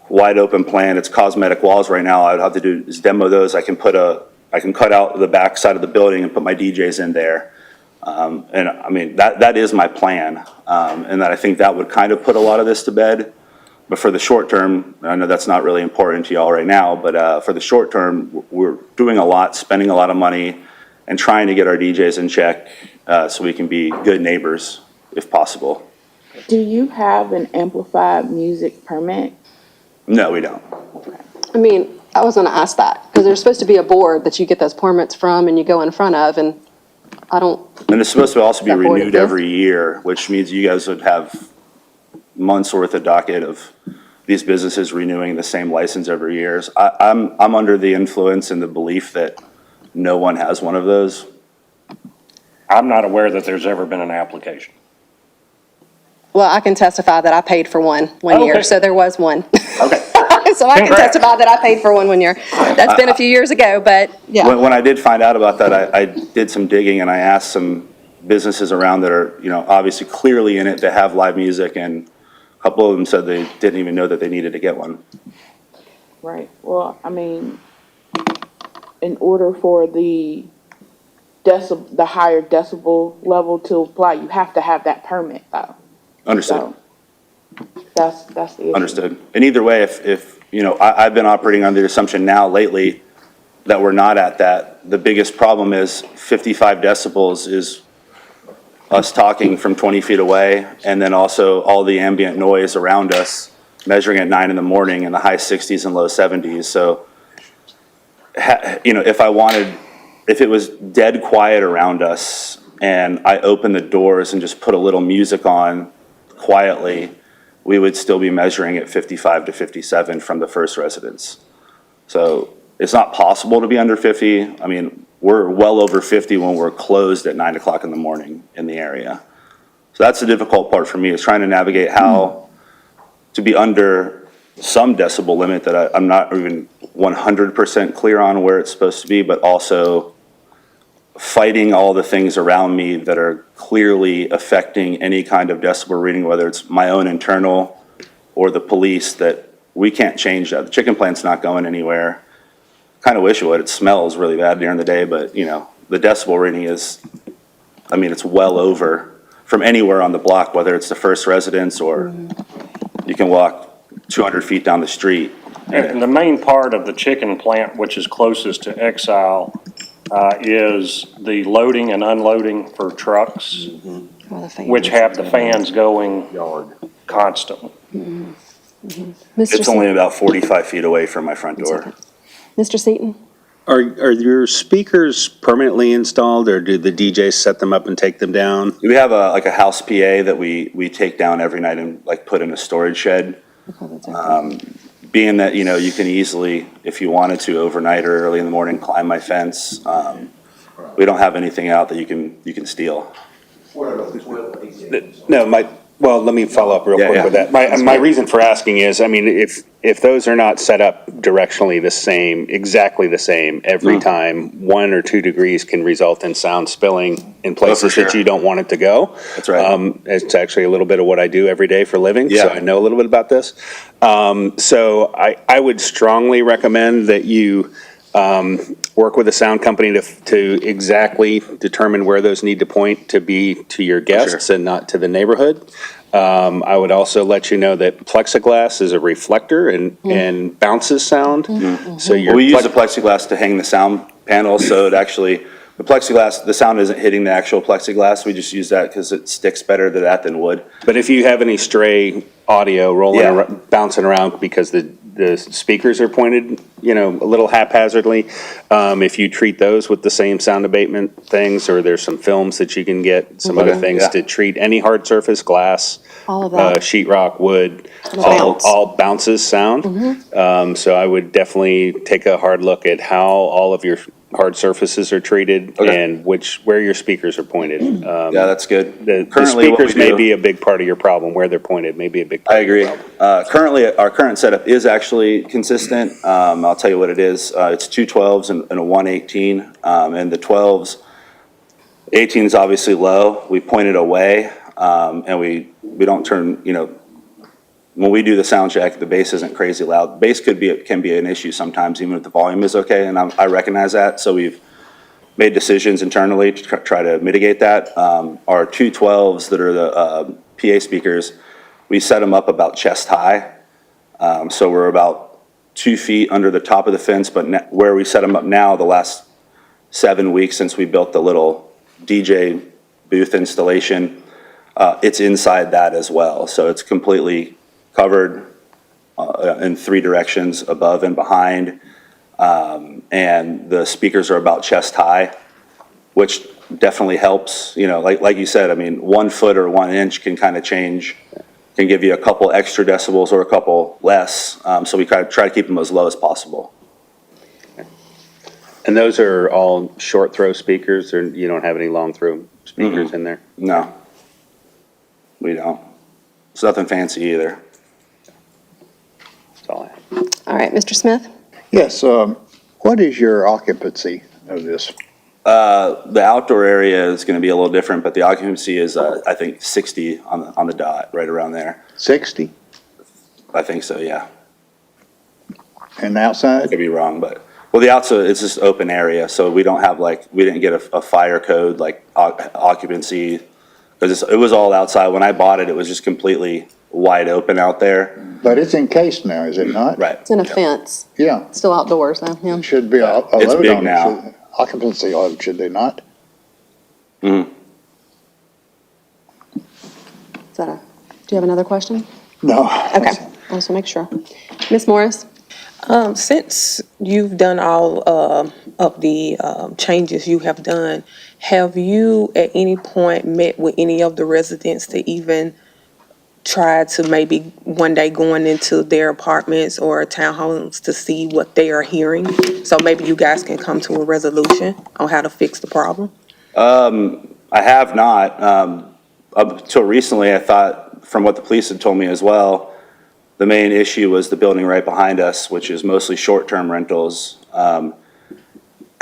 Speaker 13: Wide open plan. It's cosmetic walls right now. I'd have to do is demo those. I can cut out the back side of the building and put my DJs in there. And I mean, that is my plan. And that I think that would kind of put a lot of this to bed. But for the short term, I know that's not really important to y'all right now, but for the short term, we're doing a lot, spending a lot of money and trying to get our DJs in check so we can be good neighbors if possible.
Speaker 6: Do you have an amplified music permit?
Speaker 13: No, we don't.
Speaker 1: I mean, I was gonna ask that, because there's supposed to be a board that you get those permits from and you go in front of, and I don't.
Speaker 13: And it's supposed to also be
Speaker 1: That board
Speaker 13: renewed
Speaker 1: exists?
Speaker 13: every year, which means you guys would have months worth of docket of these businesses renewing the same license every year. I'm under the influence and the belief that no one has one of those.
Speaker 12: I'm not aware that there's ever been an application.
Speaker 1: Well, I can testify that I paid for one year,
Speaker 12: Okay.
Speaker 1: so there was one.
Speaker 12: Okay.
Speaker 1: So I can
Speaker 12: Congrats.
Speaker 1: testify that I paid for one year. That's been a few years ago, but yeah.
Speaker 13: When I did find out about that, I did some digging and I asked some businesses around that are, you know, obviously clearly in it to have live music, and a couple of them said they didn't even know that they needed to get one.
Speaker 6: Right, well, I mean, in order for the higher decibel level to apply, you have to have that permit though.
Speaker 13: Understood.
Speaker 6: So, that's the issue.
Speaker 13: Understood. And either way, if you know, I've been operating under the assumption now lately that we're not at that. The biggest problem is 55 decibels is us talking from 20 feet away, and then also all the ambient noise around us, measuring at 9 in the morning in the high 60s and low 70s. So, you know, if it was dead quiet around us and I opened the doors and just put a little music on quietly, we would still be measuring at 55 to 57 from the first residence. So it's not possible to be under 50. I mean, we're well over 50 when we're closed at 9 o'clock in the morning in the area. So that's the difficult part for me, is trying to navigate how to be under some decibel limit that I'm not even 100% clear on where it's supposed to be, but also fighting all the things around me that are clearly affecting any kind of decibel reading, whether it's my own internal or the police, that we can't change that. The chicken plant's not going anywhere. Kind of wish it would. It smells really bad during the day, but you know, the decibel reading is, I mean, it's well over from anywhere on the block, whether it's the first residence or you can walk 200 feet down the street.
Speaker 12: And the main part of the chicken plant, which is closest to Exile, is the loading and unloading for trucks, which have the fans going constantly.
Speaker 13: It's only about 45 feet away from my front door.
Speaker 1: Mr. Seaton?
Speaker 9: Are your speakers permanently installed, or do the DJs set them up and take them down?
Speaker 13: We have a house PA that we take down every night and like put in a storage shed. being that, you know, you can easily, if you wanted to, overnight or early in the morning, climb my fence. We don't have anything out that you can steal.
Speaker 9: No, well, let me follow up real
Speaker 13: Yeah,
Speaker 9: quick
Speaker 13: yeah.
Speaker 9: with that. My reason for asking is, I mean, if those are not set up directionally the same, exactly the same every time, 1 or 2 degrees can result in sound spilling in places that
Speaker 13: sure.
Speaker 9: you don't want it to go.
Speaker 13: That's right.
Speaker 9: It's actually a little bit of what I do every day for a living, so
Speaker 13: Yeah.
Speaker 9: I know a little bit about this. So I would strongly recommend that you work with a sound company to exactly determine where those need to point to be to your guests and not to the neighborhood. I would also let you know that plexiglass is a reflector and bounces sound. So your
Speaker 13: We use the plexiglass to hang the sound panel, so it actually, the plexiglass, the sound isn't hitting the actual plexiglass. We just use that because it sticks better to that than wood.
Speaker 9: But if you have any stray audio rolling, bouncing around because the speakers are pointed, you know, a little haphazardly, if you treat those with the same sound abatement things, or there's some films that you can get, some other things to treat any hard surface, glass,
Speaker 1: All of that.
Speaker 9: sheetrock, wood,
Speaker 1: bounce.
Speaker 9: all bounces sound. So I would definitely take a hard look at how all of your hard surfaces are treated and where your speakers are pointed.
Speaker 13: Yeah, that's good.
Speaker 9: The
Speaker 13: Currently, what we
Speaker 9: speakers may
Speaker 13: do-
Speaker 9: be a big part of your problem. Where they're pointed may be a big part
Speaker 13: I
Speaker 9: of your
Speaker 13: agree.
Speaker 9: problem.
Speaker 13: Currently, our current setup is actually consistent. I'll tell you what it is. It's 2 12s and a 118. And the 12s, 18 is obviously low. We point it away, and we don't turn, you know, when we do the sound check, the bass isn't crazy loud. Bass can be an issue sometimes, even if the volume is okay, and I recognize that. So we've made decisions internally to try to mitigate that. Our 2 12s that are the PA speakers, we set them up about chest high. So we're about 2 feet under the top of the fence, but where we set them up now, the last 7 weeks since we built the little DJ booth installation, it's inside that as well. So it's completely covered in 3 directions, above and behind. And the speakers are about chest high, which definitely helps. You know, like you said, I mean, 1 foot or 1 inch can kind of change, can give you a couple extra decibels or a couple less. So we try to keep them as low as possible.
Speaker 9: And those are all short throw speakers, or you don't have any long throw speakers in there?
Speaker 13: No, we don't. It's nothing fancy either.
Speaker 9: That's all I have.
Speaker 1: All right, Mr. Smith?
Speaker 7: Yes, what is your occupancy of this?
Speaker 13: The outdoor area is going to be a little different, but the occupancy is, I think, 60 on the dot, right around there.
Speaker 7: 60?
Speaker 13: I think so, yeah.
Speaker 7: And outside?
Speaker 13: Could be wrong, but, well, the outside, it's just open area, so we don't have we didn't get a fire code, like occupancy, because it was all outside. When I bought it, it was just completely wide open out there.
Speaker 7: But it's encased now, is it not?
Speaker 13: Right.
Speaker 1: It's in a fence.
Speaker 7: Yeah,
Speaker 1: Still outdoors, though, yeah.
Speaker 7: should be a
Speaker 13: It's
Speaker 7: load
Speaker 13: big
Speaker 7: on it.
Speaker 13: now.
Speaker 7: Occupancy load, should they not?
Speaker 1: Is that do you have another question?
Speaker 7: No.
Speaker 1: Okay, I just want to make sure. Ms. Morris?
Speaker 10: Since you've done all of the changes you have done, have you at any point met with any of the residents to even try to maybe one day going into their apartments or townhomes to see what they are hearing? So maybe you guys can come to a resolution on how to fix the problem?
Speaker 13: I have not. Up until recently, I thought, from what the police had told me as well, the main issue was the building right behind us, which is mostly short-term rentals.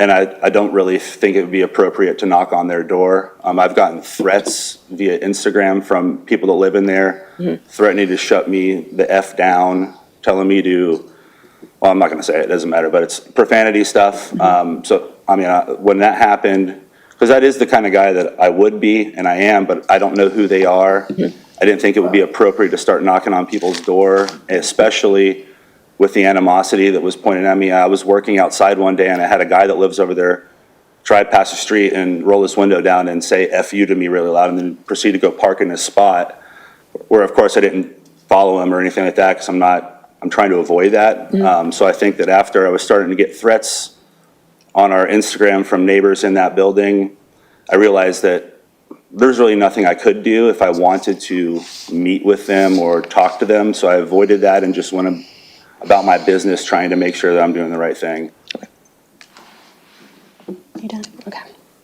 Speaker 13: And I don't really think it would be appropriate to knock on their door. I've gotten threats via Instagram from people that live in there, threatening to shut me the F down, telling me to, well, I'm not going to say it, doesn't matter, but it's profanity stuff. So, I mean, when that happened, because that is the kind of guy that I would be, and I am, but I don't know who they are. I didn't think it would be appropriate to start knocking on people's door, especially with the animosity that was pointed at me. I was working outside one day and I had a guy that lives over there drive past the street and roll his window down and say F you to me really loud, and then proceed to go park in his spot, where of course I didn't follow him or anything like that, because I'm trying to avoid that. So I think that after I was starting to get threats on our Instagram from neighbors in that building, I realized that there's really nothing I could do if I wanted to meet with them or talk to them. So I avoided that and just went about my business, trying to make sure that I'm doing the right thing.
Speaker 1: You done? Okay.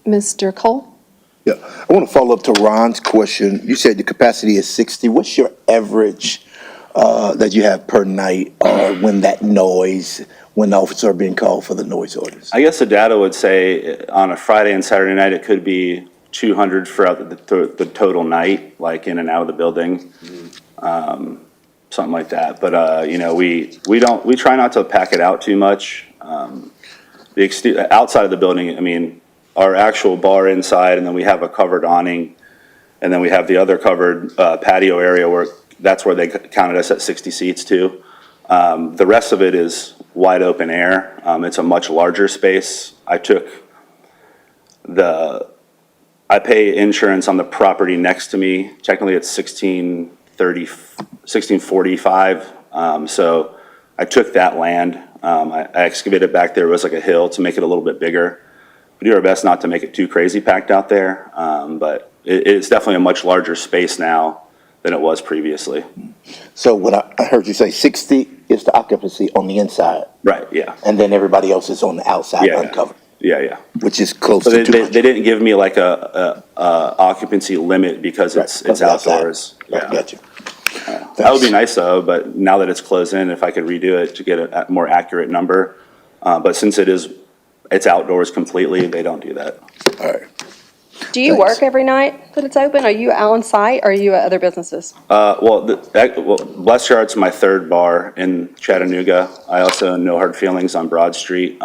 Speaker 1: Mr. Cole?
Speaker 11: Yeah, I want to follow up to Ron's question. You said the capacity is 60. What's your average that you have per night when that noise, when the officers are being called for the noise orders?
Speaker 13: I guess the data would say on a Friday and Saturday night, it could be 200 throughout the total night, like in and out of the building. Something like that. But, you know, we try not to pack it out too much. Outside of the building, I mean, our actual bar inside, and then we have a covered awning, and then we have the other covered patio area where that's where they counted us at 60 seats too. The rest of it is wide open air. It's a much larger space. I pay insurance on the property next to me. Technically, it's 1645. So I took that land. I excavated back there. It was like a hill to make it a little bit bigger. We do our best not to make it too crazy packed out there, but it's definitely a much larger space now than it was previously.
Speaker 11: So what I heard you say, 60 is the occupancy on the inside,
Speaker 13: Right, yeah.
Speaker 11: and then everybody else is on the outside
Speaker 13: Yeah,
Speaker 11: uncovered,
Speaker 13: Yeah.
Speaker 11: which is close
Speaker 13: So
Speaker 11: to
Speaker 13: they
Speaker 11: 200.
Speaker 13: didn't give me like a occupancy limit because
Speaker 11: Right,
Speaker 13: it's
Speaker 11: because it's outside.
Speaker 13: outdoors.
Speaker 11: Right,
Speaker 13: Yeah.
Speaker 11: got you.
Speaker 13: That would be nice though, but now that it's closed in, if I could redo it to get a more accurate number. But since it's outdoors completely, they don't do that.
Speaker 11: All right.
Speaker 1: Do you
Speaker 11: Thanks.
Speaker 1: work every night that it's open? Are you on site or are you at other businesses?
Speaker 13: Well, Bless Your Heart's my third bar in Chattanooga. I also own No Hard Feelings on Broad Street.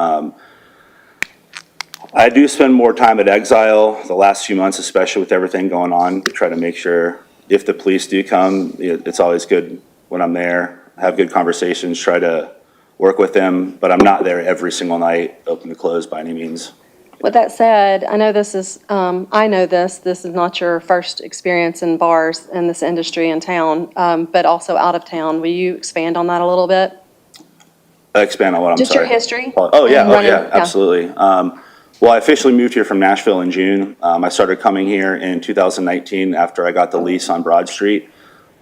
Speaker 13: I do spend more time at Exile the last few months, especially with everything going on, to try to make sure if the police do come, it's always good when I'm there, have good conversations, try to work with them, but I'm not there every single night, open to close by any means.
Speaker 1: With that said, I know this is not your first experience in bars in this industry in town, but also out of town. Will you expand on that a little bit?
Speaker 13: Expand on what, I'm sorry.
Speaker 1: Just your history?
Speaker 13: Oh, yeah,
Speaker 1: Running-
Speaker 13: absolutely. Well, I officially moved here from Nashville in June. I started coming here in 2019 after I got the lease on Broad Street.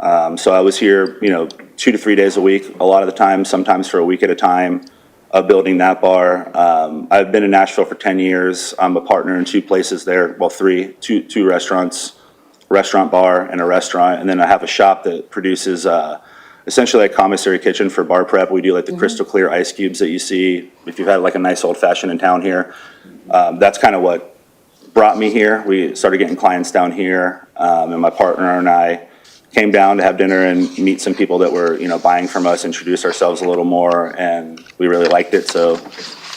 Speaker 13: So I was here, 2 to 3 days a week, a lot of the time, sometimes for a week at a time, building that bar. I've been in Nashville for 10 years. I'm a partner in 2 places there, well, two restaurants, restaurant bar and a restaurant. And then I have a shop that produces essentially a commissary kitchen for bar prep. We do like the crystal clear ice cubes that you see if you've had like a nice old fashioned in town here. That's kind of what brought me here. We started getting clients down here, and my partner and I came down to have dinner and meet some people that were, buying from us, introduce ourselves a little more, and we really liked it. So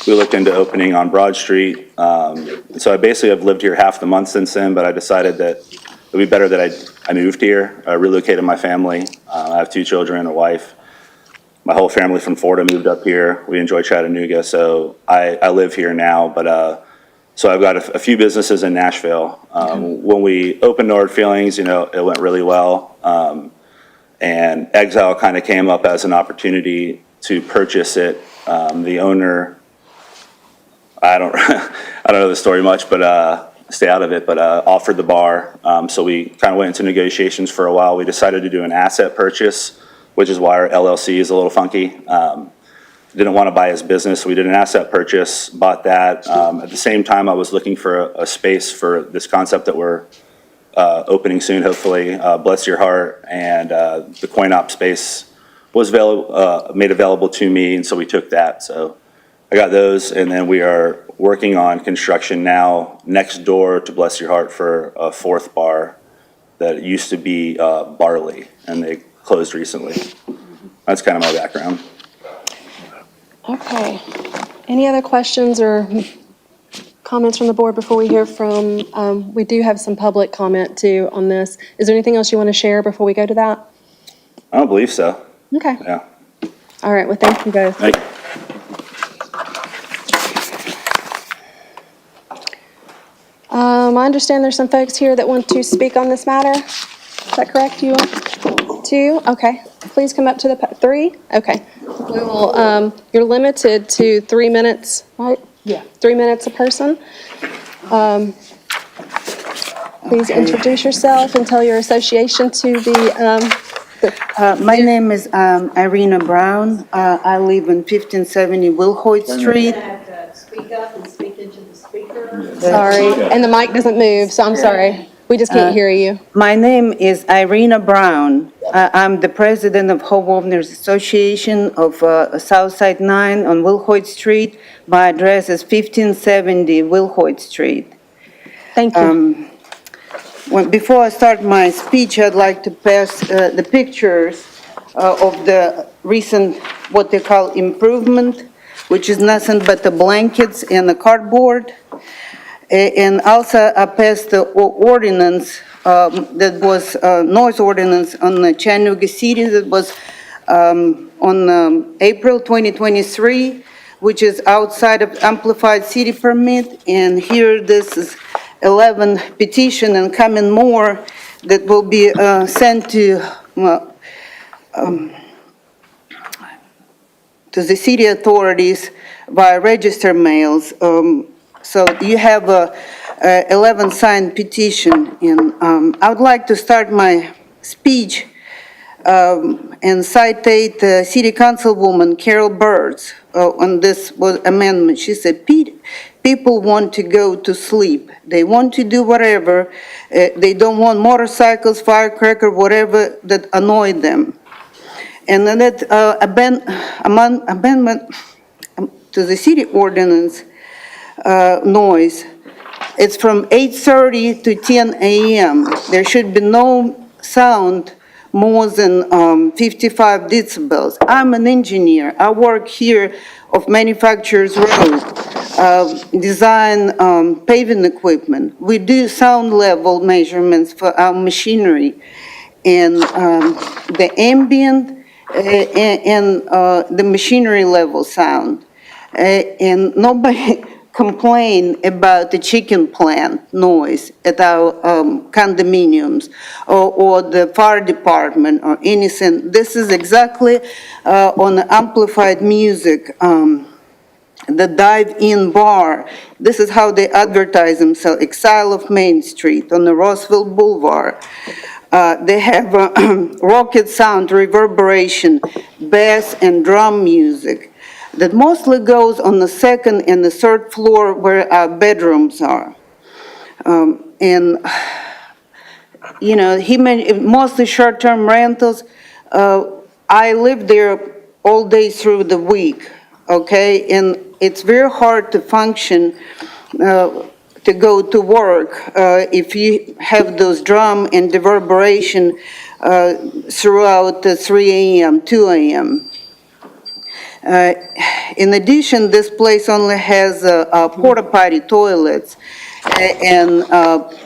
Speaker 13: we looked into opening on Broad Street. So I've lived here half the month since then, but I decided that it would be better that I moved here. I relocated my family. I have 2 children, a wife. My whole family from Florida moved up here. We enjoy Chattanooga, so I live here now. But so I've got a few businesses in Nashville. When we opened No Hard Feelings, it went really well. And Exile kind of came up as an opportunity to purchase it. The owner, I don't know the story much, but stay out of it. But offered the bar, so we kind of went into negotiations for a while. We decided to do an asset purchase, which is why our LLC is a little funky. Didn't want to buy his business, so we did an asset purchase, bought that. At the same time, I was looking for a space for this concept that we're opening soon, hopefully, Bless Your Heart, and the coin op space was made available to me, and so we took that. So I got those, and then we are working on construction now next door to Bless Your Heart for a 4th bar that used to be Barley, and they closed recently. That's kind of my background.
Speaker 1: Okay. Any other questions or comments from the board before we hear from, we do have some public comment too on this. Is there anything else you want to share before we go to that?
Speaker 13: I don't believe so.
Speaker 1: Okay.
Speaker 13: Yeah.
Speaker 1: All right. Well, thank you both.
Speaker 13: Thank you.
Speaker 1: I understand there's some folks here that want to speak on this matter. Is that correct? You want to? Okay. Please come up to the 3. Okay. We will. You're limited to 3 minutes, right?
Speaker 6: Yeah.
Speaker 1: 3 minutes a person. Please introduce yourself and tell your association to the
Speaker 14: My name is Irina Brown. I live on 1570 Wilhoit Street.
Speaker 1: Speak up and speak into the speaker. Sorry, and the mic doesn't move, so I'm sorry. We just can't hear you.
Speaker 14: My name is Irina Brown. I'm the president of Homeowners Association of Southside 9 on Wilhoit Street. My address is 1570 Wilhoit Street.
Speaker 1: Thank you.
Speaker 14: Before I start my speech, I'd like to pass the pictures of the recent, what they call improvement, which is nothing but the blankets and the cardboard. And also I passed the ordinance that was noise ordinance on the Chattanooga City that was on April 2023, which is outside of amplified city permit. And here this is 11 petition and coming more that will be sent to the city authorities via register mails. So you have a 11 signed petition, and I would like to start my speech and citate City Councilwoman Carol Birds on this amendment. She said, people want to go to sleep. They want to do whatever. They don't want motorcycles, firecracker, whatever that annoy them. And then that amendment to the city ordinance noise, it's from 8:30 to 10 a.m. There should be no sound more than 55 decibels. I'm an engineer. I work here of Manufacturers Road, design paving equipment. We do sound level measurements for our machinery, and the ambient and the machinery level sound. And nobody complain about the chicken plant noise at our condominiums or the fire department or anything. This is exactly on the amplified music, the dive-in bar. This is how they advertise themselves, Exile of Main Street on the Roosevelt Boulevard. They have rocket sound, reverberation, bass and drum music that mostly goes on the second and the third floor where our bedrooms are. And, you know, he meant mostly short-term rentals. I live there all day through the week, okay? And it's very hard to function, to go to work if you have those drum and reverberation throughout 3 a.m., 2 a.m. In addition, this place only has porta potty toilets, and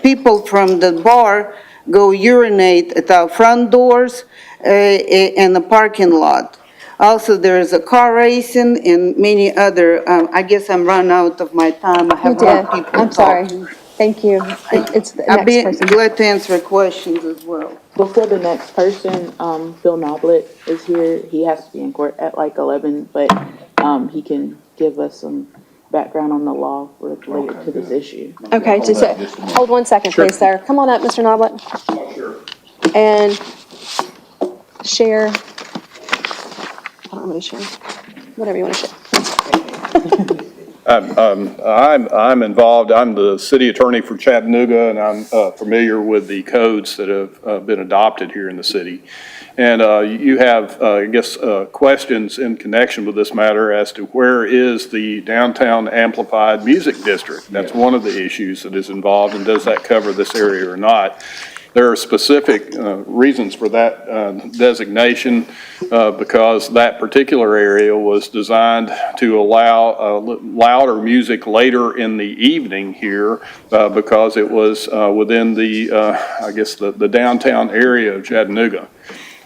Speaker 14: people from the bar go urinate at our front doors and the parking lot. Also, there is a car racing and many other, I guess I'm run out of my time. I have more people to
Speaker 1: I'm sorry.
Speaker 14: talk to.
Speaker 1: Thank you. It's the
Speaker 14: I'll be
Speaker 1: next person.
Speaker 14: glad to answer questions as well.
Speaker 6: Before the next person, Phil Noblet is here. He has to be in court at like 11, but he can give us some background on the law related to this issue.
Speaker 1: Okay, just hold 1 second, please, sir. Come on up, Mr. Noblet. And share. I don't want to share. Whatever you want to share.
Speaker 15: I'm involved, I'm the city attorney for Chattanooga, and I'm familiar with the codes that have been adopted here in the city. And you have, I guess, questions in connection with this matter as to where is the downtown amplified music district? That's one of the issues that is involved, and does that cover this area or not? There are specific reasons for that designation because that particular area was designed to allow louder music later in the evening here because it was within the, I guess, the downtown area of Chattanooga.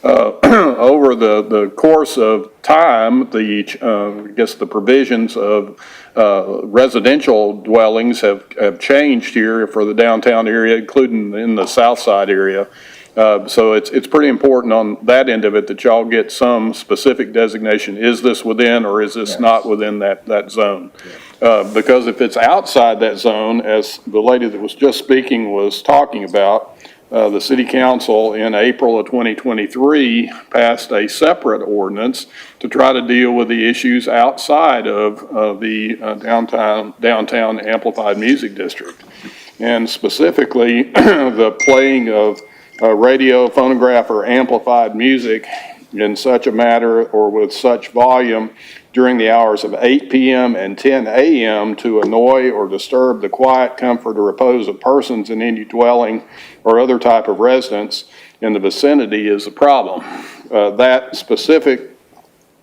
Speaker 15: Over the course of time, I guess the provisions of residential dwellings have changed here for the downtown area, including in the south side area. So it's pretty important on that end of it that y'all get some specific designation. Is this within or is this not within that zone? Because if it's outside that zone, as the lady that was just speaking was talking about, the city council in April of 2023 passed a separate ordinance to try to deal with the issues outside of the downtown amplified music district. And specifically, the playing of radio, phonograph, or amplified music in such a manner or with such volume during the hours of 8 p.m. and 10 a.m. to annoy or disturb the quiet, comfort, or repose of persons in any dwelling or other type of residence in the vicinity is a problem. That specific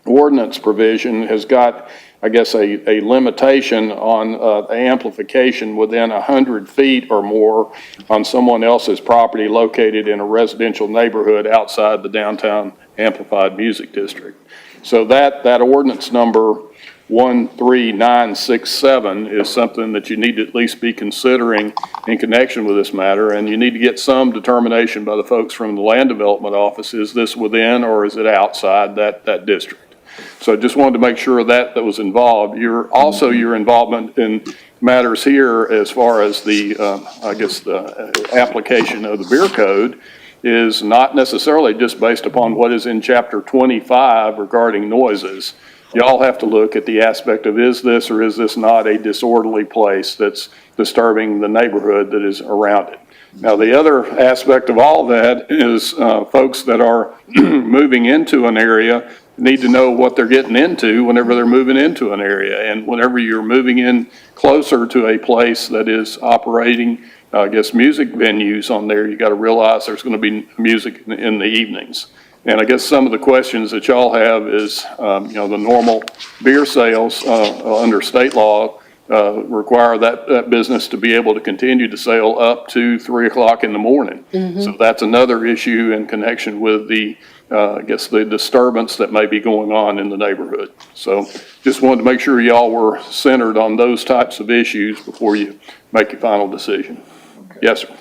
Speaker 15: ordinance provision has got, I guess, a limitation on amplification within 100 feet or more on someone else's property located in a residential neighborhood outside the downtown amplified music district. So that ordinance number 13967 is something that you need to at least be considering in connection with this matter, and you need to get some determination by the folks from the land development office. Is this within or is it outside that district? So I just wanted to make sure that was involved. Your involvement in matters here as far as the, I guess, the application of the beer code is not necessarily just based upon what is in chapter 25 regarding noises. Y'all have to look at the aspect of, is this or is this not a disorderly place that's disturbing the neighborhood that is around it? Now, the other aspect of all that is folks that are moving into an area need to know what they're getting into whenever they're moving into an area. And whenever you're moving in closer to a place that is operating, I guess, music venues on there, you got to realize there's going to be music in the evenings. And I guess some of the questions that y'all have is, the normal beer sales under state law require that business to be able to continue to sell up to 3 o'clock in the morning. Mm-hmm. So that's another issue in connection with the, I guess, the disturbance that may be going on in the neighborhood. So just wanted to make sure y'all were centered on those types of issues before you make your final decision. Okay. Yes, sir.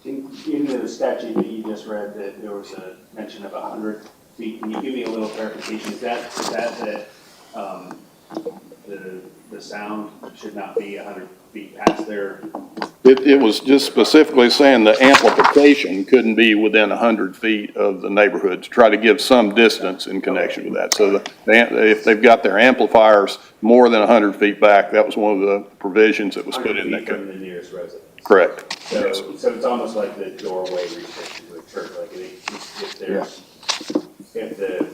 Speaker 16: In the statute that you just read, that there was a mention of 100 feet. Can you give me a little clarification? Is that the sound should not be 100 feet past there?
Speaker 15: It was just specifically saying the amplification couldn't be within 100 feet of the neighborhood to try to give some distance in connection with that. So if they've got their amplifiers more than 100 feet back, that was one of the provisions that was put in there.
Speaker 16: From the nearest residence.
Speaker 15: Correct.
Speaker 16: So it's almost like the doorway restriction to a church. Like if there's, if the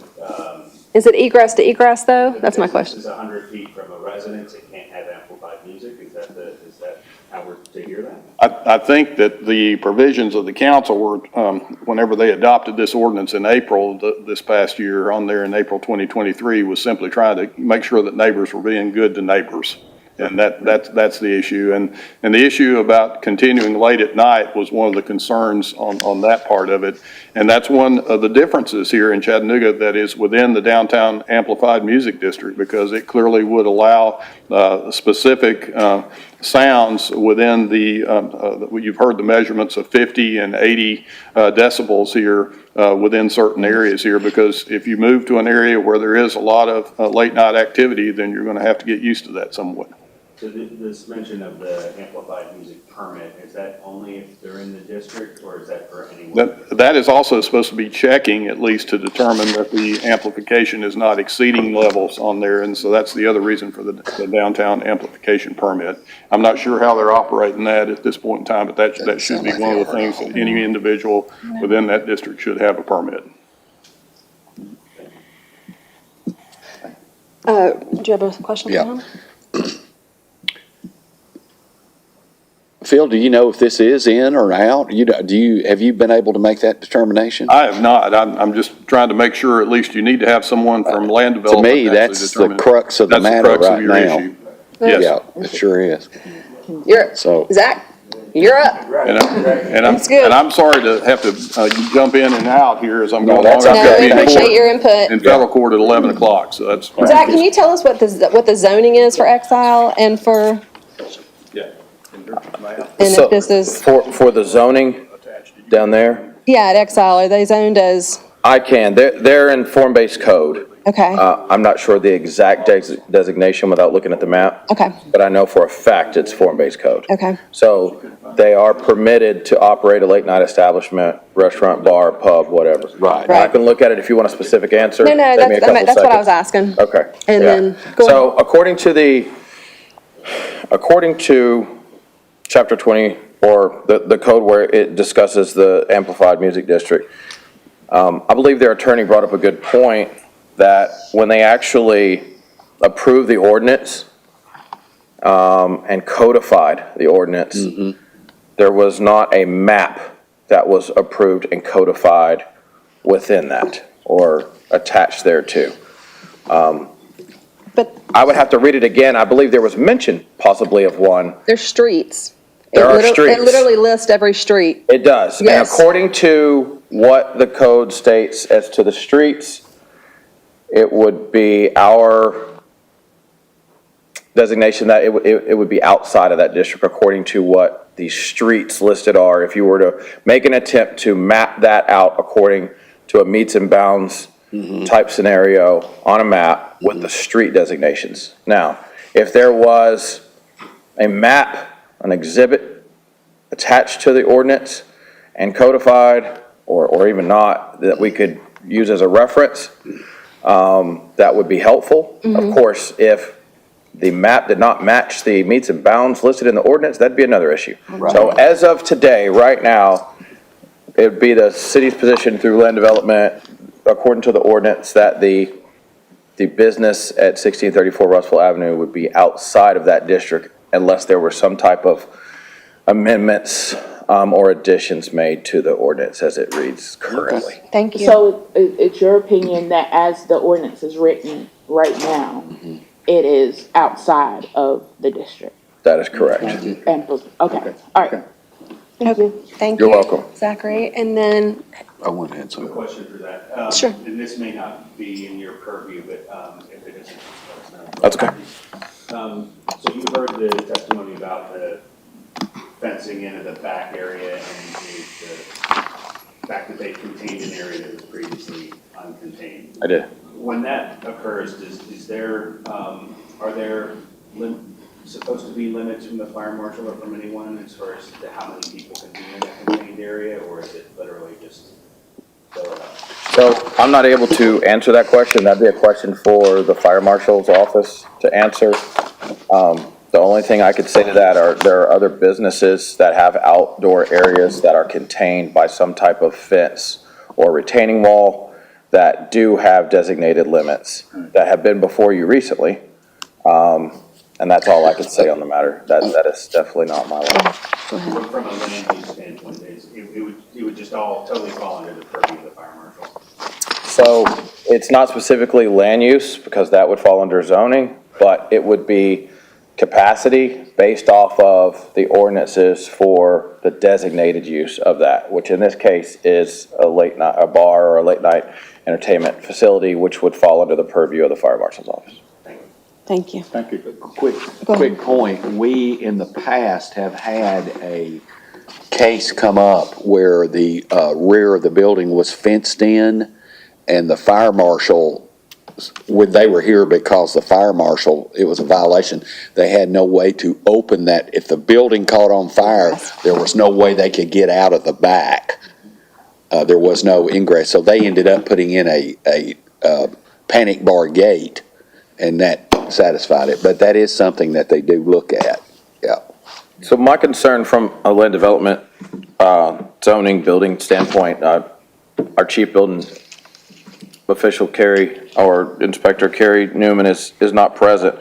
Speaker 1: is it egress to egress though? That's my question.
Speaker 16: Is 100 feet from a residence, it can't have amplified music. Is that how we're to hear that?
Speaker 15: I think that the provisions of the council were, whenever they adopted this ordinance in April this past year, on there in April 2023, was simply trying to make sure that neighbors were being good to neighbors. And that's the issue. And the issue about continuing late at night was one of the concerns on that part of it. And that's one of the differences here in Chattanooga that is within the downtown amplified music district, because it clearly would allow specific sounds within you've heard the measurements of 50 and 80 decibels here within certain areas here, because if you move to an area where there is a lot of late night activity, then you're going to have to get used to that somewhat.
Speaker 16: So this mention of the amplified music permit, is that only if they're in the district, or is that for anyone?
Speaker 15: That is also supposed to be checking, at least to determine that the amplification is not exceeding levels on there. And so that's the other reason for the downtown amplification permit. I'm not sure how they're operating that at this point in time, but that should be one of the things that any individual within that district should have a permit.
Speaker 1: Do you have a question?
Speaker 5: Yeah. Phil, do you know if this is in or out? Have you been able to make that determination?
Speaker 15: I have not. I'm just trying to make sure at least you need to have someone from land development.
Speaker 5: To me, that's the crux of the matter right now.
Speaker 15: Yes.
Speaker 5: Yeah, it sure is.
Speaker 1: Zach, you're up.
Speaker 15: And I'm sorry to have to jump in and out here as I'm going along.
Speaker 1: No, we appreciate your input.
Speaker 15: In federal court at 11 o'clock, so that's.
Speaker 1: Zach, can you tell us what the zoning is for Exile and for?
Speaker 15: Yeah.
Speaker 1: And if this is
Speaker 17: for the zoning down there?
Speaker 1: Yeah, at Exile, are they zoned as?
Speaker 17: I can. They're in form-based code.
Speaker 1: Okay,
Speaker 17: I'm not sure the exact designation without looking at the map.
Speaker 1: okay,
Speaker 17: But I know for a fact it's form-based code.
Speaker 1: okay.
Speaker 17: So they are permitted to operate a late-night establishment, restaurant, bar, pub, whatever.
Speaker 5: Right.
Speaker 17: I can look at it if you want a specific answer.
Speaker 1: No, no,
Speaker 17: Save me a couple
Speaker 1: that's what I was
Speaker 17: seconds.
Speaker 1: asking.
Speaker 17: Okay.
Speaker 1: And
Speaker 17: yeah.
Speaker 1: then, go
Speaker 17: So according to chapter 20, or the code where it discusses the amplified music district, I believe their attorney brought up a good point that when they actually approved the ordinance and codified the ordinance, there was not a map that was approved and codified within that or attached thereto.
Speaker 1: But
Speaker 17: I would have to read it again. I believe there was mention possibly of one.
Speaker 1: there's streets.
Speaker 17: There are
Speaker 1: It
Speaker 17: streets.
Speaker 1: literally lists every street.
Speaker 17: It does. And
Speaker 1: Yes.
Speaker 17: according to what the code states as to the streets, it would be our designation that it would be outside of that district according to what the streets listed are. If you were to make an attempt to map that out according to a meets and bounds type scenario on a map with the street designations. Now, if there was a map, an exhibit attached to the ordinance and codified, or even not, that we could use as a reference, that would be helpful. Of course, if the map did not match the meets and bounds listed in the ordinance, that'd be another issue. So as of today, right now, it would be the city's position through land development, according to the ordinance, that the business at 1634 Russell Avenue would be outside of that district unless there were some type of amendments or additions made to the ordinance as it reads currently.
Speaker 1: Thank you.
Speaker 6: So it's your opinion that as the ordinance is written right now, it is outside of the district?
Speaker 17: That is correct.
Speaker 6: Okay, all right. Thank you.
Speaker 1: Thank
Speaker 17: You're
Speaker 1: you,
Speaker 17: welcome.
Speaker 1: Zachary. And then,
Speaker 5: I want to answer.
Speaker 16: Quick question for that.
Speaker 1: Sure.
Speaker 16: And this may not be in your purview, but if it isn't, just let us know.
Speaker 17: That's okay.
Speaker 16: So you heard the testimony about the fencing into the back area and the fact that they contained an area that was previously uncontained.
Speaker 17: I did.
Speaker 16: When that occurs, is there, are there supposed to be limits from the fire marshal or from anyone as far as to how many people can be in that contained area, or is it literally just fill it up?
Speaker 17: So I'm not able to answer that question. That'd be a question for the fire marshal's office to answer. The only thing I could say to that are there are other businesses that have outdoor areas that are contained by some type of fence or retaining wall that do have designated limits that have been before you recently. And that's all I could say on the matter. That is definitely not my line.
Speaker 16: So from a land use standpoint, it would just all totally fall under the purview of the fire marshal?
Speaker 17: So it's not specifically land use because that would fall under zoning, but it would be capacity based off of the ordinances for the designated use of that, which in this case is a late night, a bar or a late night entertainment facility, which would fall under the purview of the fire marshal's office.
Speaker 1: thank you.
Speaker 7: Thank you.
Speaker 5: Quick point. We, in the past, have had a case come up where the rear of the building was fenced in, and the fire marshal, when they were here because the fire marshal, it was a violation, they had no way to open that. If the building caught on fire, there was no way they could get out of the back. There was no ingress, so they ended up putting in a panic bar gate, and that satisfied it. But that is something that they do look at. Yeah.
Speaker 17: So my concern from a land development, zoning, building standpoint, our chief building official Carrie, or Inspector Carrie Newman is not present,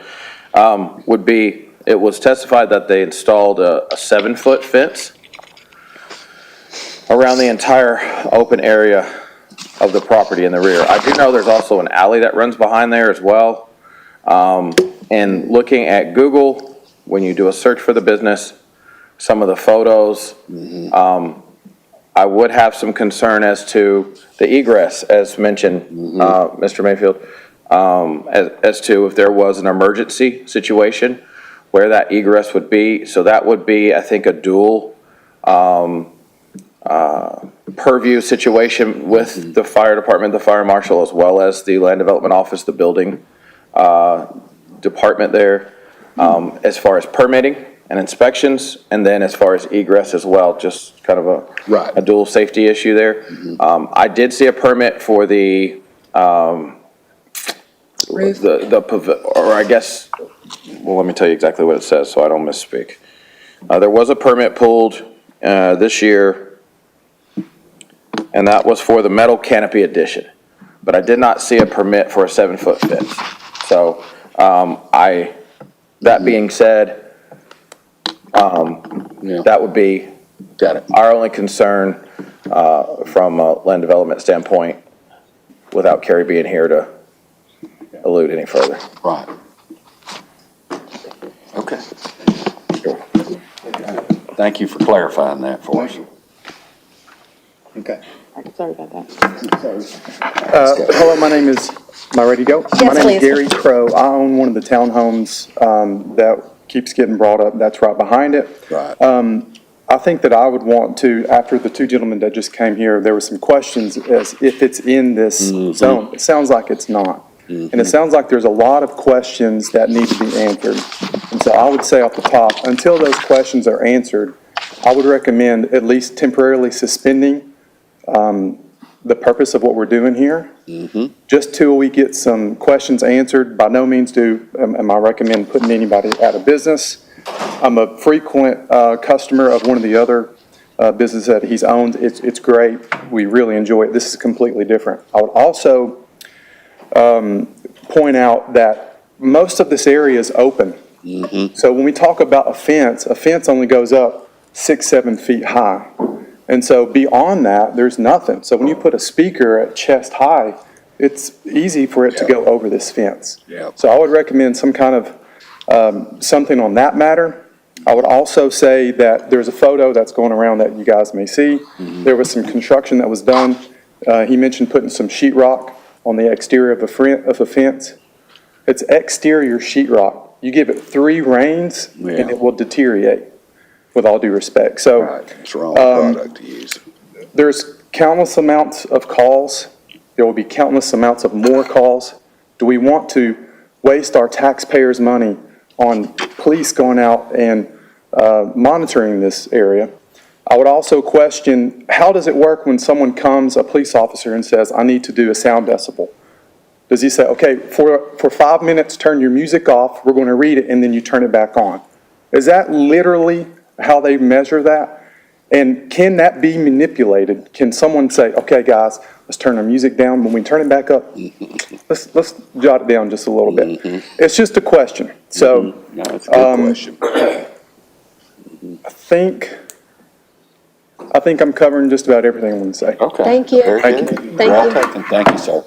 Speaker 17: would be, it was testified that they installed a 7-foot fence around the entire open area of the property in the rear. I do know there's also an alley that runs behind there as well. And looking at Google, when you do a search for the business, some of the photos, I would have some concern as to the egress, as mentioned, Mr. Mayfield, as to if there was an emergency situation, where that egress would be. So that would be, I think, a dual purview situation with the fire department, the fire marshal, as well as the land development office, the building department there, as far as permitting and inspections, and then as far as egress as well, just kind of a dual safety issue there. I did see a permit for the or I guess, well, let me tell you exactly what it says so I don't misspeak. There was a permit pulled this year, and that was for the metal canopy addition. But I did not see a permit for a 7-foot fence. So that being said, that would be our only concern from a land development standpoint, without Kerry being here to allude any further.
Speaker 5: Right. Okay. Sure. Thank you for clarifying that for us.
Speaker 7: Okay.
Speaker 6: Sorry about that.
Speaker 18: Hello, my name is, am I ready to go?
Speaker 1: Yes,
Speaker 18: My name
Speaker 1: please.
Speaker 18: is Gary Crow. I own one of the townhomes that keeps getting brought up. That's right behind it.
Speaker 5: Right.
Speaker 18: I think that I would want to, after the two gentlemen that just came here, there were some questions as if it's in this zone. It sounds like it's not. And it sounds like there's a lot of questions that need to be answered. And so I would say off the top, until those questions are answered, I would recommend at least temporarily suspending the purpose of what we're doing here, just till we get some questions answered. By no means am I recommend putting anybody out of business. I'm a frequent customer of one of the other businesses that he's owned. It's great. We really enjoy it. This is completely different. I would also point out that most of this area is open. So when we talk about a fence only goes up 6-7 feet high. And so beyond that, there's nothing. So when you put a speaker at chest high, it's easy for it to go over this fence. So I would recommend some kind of something on that matter. I would also say that there's a photo that's going around that you guys may see. There was some construction that was done. He mentioned putting some sheetrock on the exterior of a fence. It's exterior sheetrock. You give it 3 rains and it will deteriorate, with all due respect. So
Speaker 5: it's the wrong product to use.
Speaker 18: There's countless amounts of calls. There will be countless amounts of more calls. Do we want to waste our taxpayers' money on police going out and monitoring this area? I would also question, how does it work when someone comes, a police officer, and says, I need to do a sound decibel? Does he say, okay, for 5 minutes, turn your music off, we're going to read it, and then you turn it back on? Is that literally how they measure that? And can that be manipulated? Can someone say, okay, guys, let's turn our music down. When we turn it back up, let's jot it down just a little bit. It's just a question. So,
Speaker 5: No, it's a good question.
Speaker 18: I think I'm covering just about everything I want to say.
Speaker 5: Okay.
Speaker 1: Thank you.
Speaker 5: Very
Speaker 1: Thank
Speaker 5: good.
Speaker 1: you. Thank
Speaker 5: Well
Speaker 1: you.
Speaker 5: taken. Thank you, sir.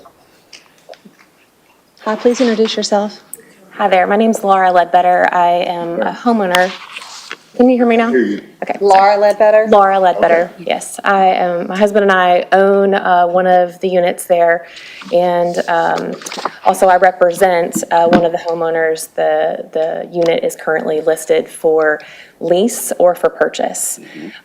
Speaker 1: Hi, please introduce yourself.
Speaker 19: Hi there, my name's Laura Ledbetter. I am a homeowner. Can you hear me now? Okay.
Speaker 1: Laura Ledbetter?
Speaker 19: Laura Ledbetter, yes. My husband and I own one of the units there, and also I represent one of the homeowners. The unit is currently listed for lease or for purchase.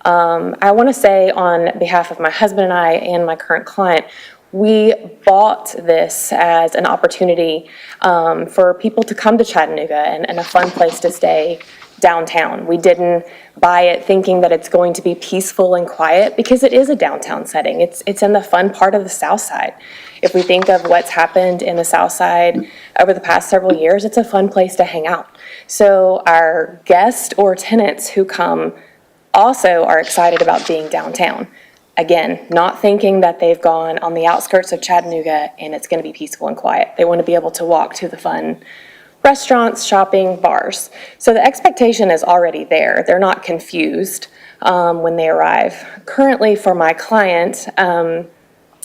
Speaker 19: I want to say on behalf of my husband and I and my current client, we bought this as an opportunity for people to come to Chattanooga and a fun place to stay downtown. We didn't buy it thinking that it's going to be peaceful and quiet, because it is a downtown setting. It's in the fun part of the South Side. If we think of what's happened in the South Side over the past several years, it's a fun place to hang out. So our guests or tenants who come also are excited about being downtown. Again, not thinking that they've gone on the outskirts of Chattanooga and it's going to be peaceful and quiet. They want to be able to walk to the fun restaurants, shopping, bars. So the expectation is already there. They're not confused when they arrive. Currently, for my client,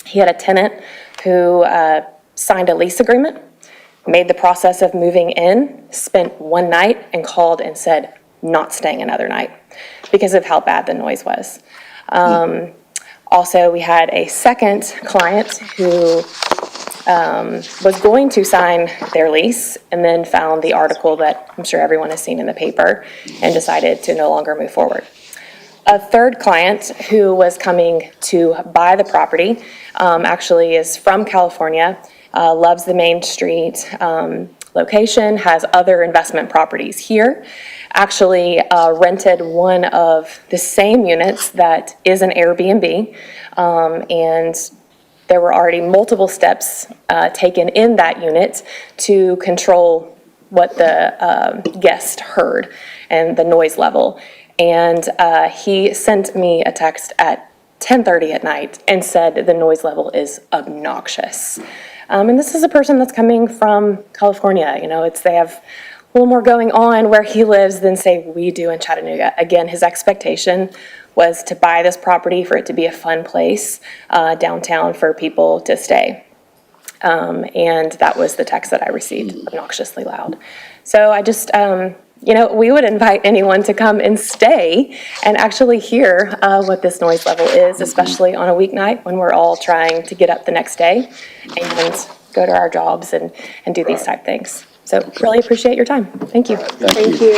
Speaker 19: he had a tenant who signed a lease agreement, made the process of moving in, spent one night, and called and said, not staying another night because of how bad the noise was. Also, we had a second client who was going to sign their lease and then found the article that I'm sure everyone has seen in the paper and decided to no longer move forward. A third client who was coming to buy the property, actually is from California, loves the Main Street location, has other investment properties here, actually rented one of the same units that is an Airbnb, and there were already multiple steps taken in that unit to control what the guest heard and the noise level. And he sent me a text at 10:30 at night and said the noise level is obnoxious. And this is a person that's coming from California. You know, they have a little more going on where he lives than, say, we do in Chattanooga. Again, his expectation was to buy this property for it to be a fun place downtown for people to stay. And that was the text that I received, obnoxiously loud. So I just, you know, we would invite anyone to come and stay and actually hear what this noise level is, especially on a weeknight when we're all trying to get up the next day and go to our jobs and do these type things. So really appreciate your time. Thank you.
Speaker 1: Thank you.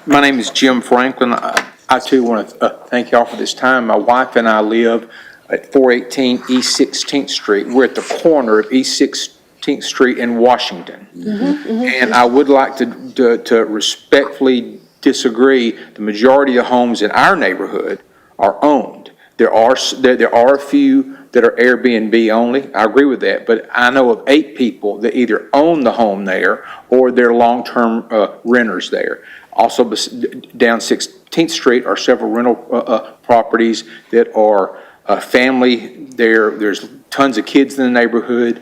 Speaker 20: My name is Jim Franklin. I too want to thank y'all for this time. My wife and I live at 418 East 16th Street. We're at the corner of East 16th Street in Washington. And I would like to respectfully disagree. The majority of homes in our neighborhood are owned. There are a few that are Airbnb only. I agree with that. But I know of 8 people that either own the home there or they're long-term renters there. Also, down 16th Street are several rental properties that are family. There's tons of kids in the neighborhood.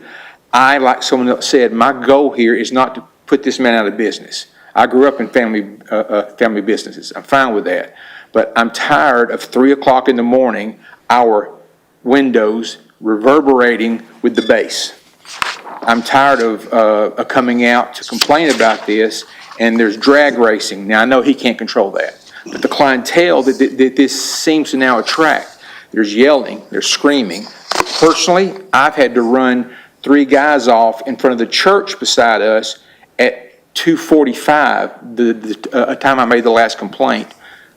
Speaker 20: Like someone else said, my goal here is not to put this man out of business. I grew up in family businesses. I'm fine with that. But I'm tired of 3 o'clock in the morning, our windows reverberating with the bass. I'm tired of coming out to complain about this, and there's drag racing. Now, I know he can't control that, but the clientele that this seems to now attract, there's yelling, there's screaming. Personally, I've had to run 3 guys off in front of the church beside us at 2:45, the time I made the last complaint,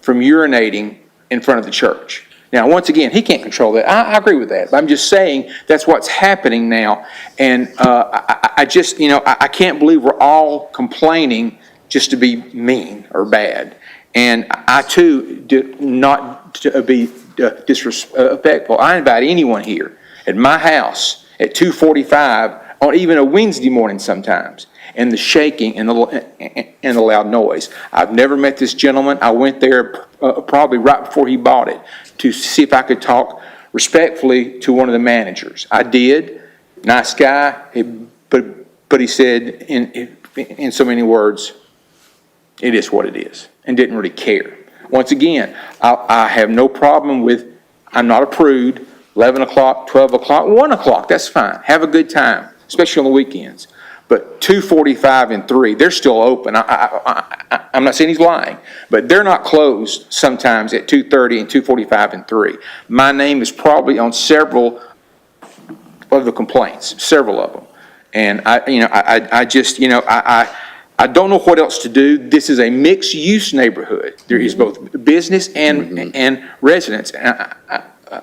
Speaker 20: from urinating in front of the church. Now, once again, he can't control that. I agree with that. But I'm just saying that's what's happening now. And I just, you know, I can't believe we're all complaining just to be mean or bad. And I, too, do not to be disrespectful. I invite anyone here at my house at 2:45 on even a Wednesday morning sometimes, and the shaking and the loud noise. I've never met this gentleman. I went there probably right before he bought it to see if I could talk respectfully to one of the managers. I did. Nice guy, but he said in so many words, it is what it is, and didn't really care. Once again, I have no problem with, I'm not a prude, 11 o'clock, 12 o'clock, 1 o'clock, that's fine. Have a good time, especially on the weekends. But 2:45 and 3, they're still open. I'm not saying he's lying, but they're not closed sometimes at 2:30 and 2:45 and 3. My name is probably on several of the complaints, several of them. And I don't know what else to do. This is a mixed-use neighborhood. There is both business and residents.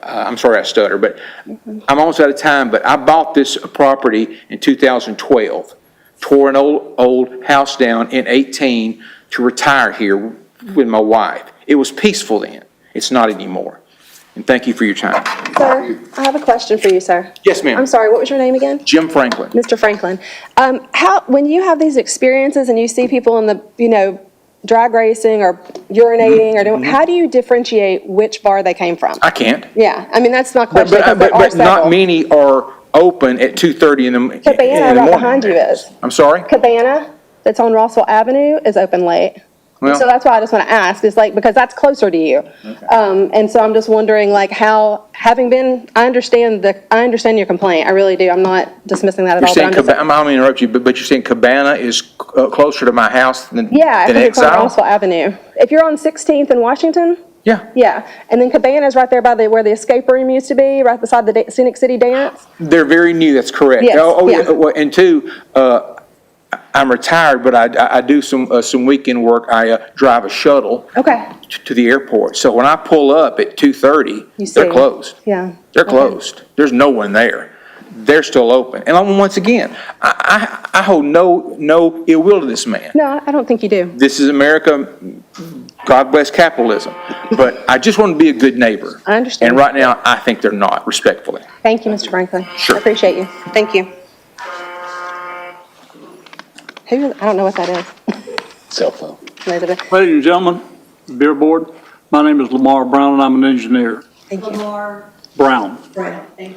Speaker 20: I'm sorry I stutter, but I'm almost out of time. But I bought this property in 2012, tore an old house down in 18 to retire here with my wife. It was peaceful then. It's not anymore. And thank you for your time.
Speaker 1: Sir, I have a question for you, sir.
Speaker 20: Yes, ma'am.
Speaker 1: I'm sorry, what was your name again?
Speaker 20: Jim Franklin.
Speaker 1: Mr. Franklin. When you have these experiences and you see people in the, drag racing or urinating or doing, how do you differentiate which bar they came from?
Speaker 20: I can't.
Speaker 1: Yeah, I mean, that's my question.
Speaker 20: But not many are open at 2:30 in the morning.
Speaker 1: Cabana right behind you is.
Speaker 20: I'm sorry?
Speaker 1: Cabana, that's on Rossville Avenue, is open late.
Speaker 20: Well,
Speaker 1: so that's why I just want to ask, is because that's closer to you. Okay. And so I'm just wondering, how, having been, I understand your complaint, I really do. I'm not dismissing that at all.
Speaker 20: I'm going to interrupt you, but you're saying Cabana is closer to my house than Exile?
Speaker 1: Yeah, it's on Rossville Avenue. If you're on 16th in Washington?
Speaker 20: Yeah.
Speaker 1: Yeah, and then Cabana is right there by where the escape room used to be, right beside the Scenic City Dance.
Speaker 20: They're very new, that's correct.
Speaker 1: Yes,
Speaker 20: yeah. And two, I'm retired, but I do some weekend work. I drive a shuttle
Speaker 1: Okay.
Speaker 20: to the airport. So when I pull up at 2:30,
Speaker 1: You
Speaker 20: they're
Speaker 1: see.
Speaker 20: closed.
Speaker 1: Yeah.
Speaker 20: They're
Speaker 1: Okay.
Speaker 20: closed. There's no one there. They're still open. And once again, I hold no ill will to this man.
Speaker 1: No, I don't think you do.
Speaker 20: This is America. God bless capitalism. But I just want to be a good neighbor.
Speaker 1: I understand.
Speaker 20: And right now, I think they're not, respectfully.
Speaker 1: Thank you, Mr. Franklin.
Speaker 20: Sure.
Speaker 1: I appreciate you. Thank you. Who, I don't know what that is.
Speaker 5: Cell phone.
Speaker 1: Neither do-
Speaker 21: Ladies and gentlemen, beer board, my name is Lamar Brown and I'm an engineer.
Speaker 1: Thank you.
Speaker 21: Brown.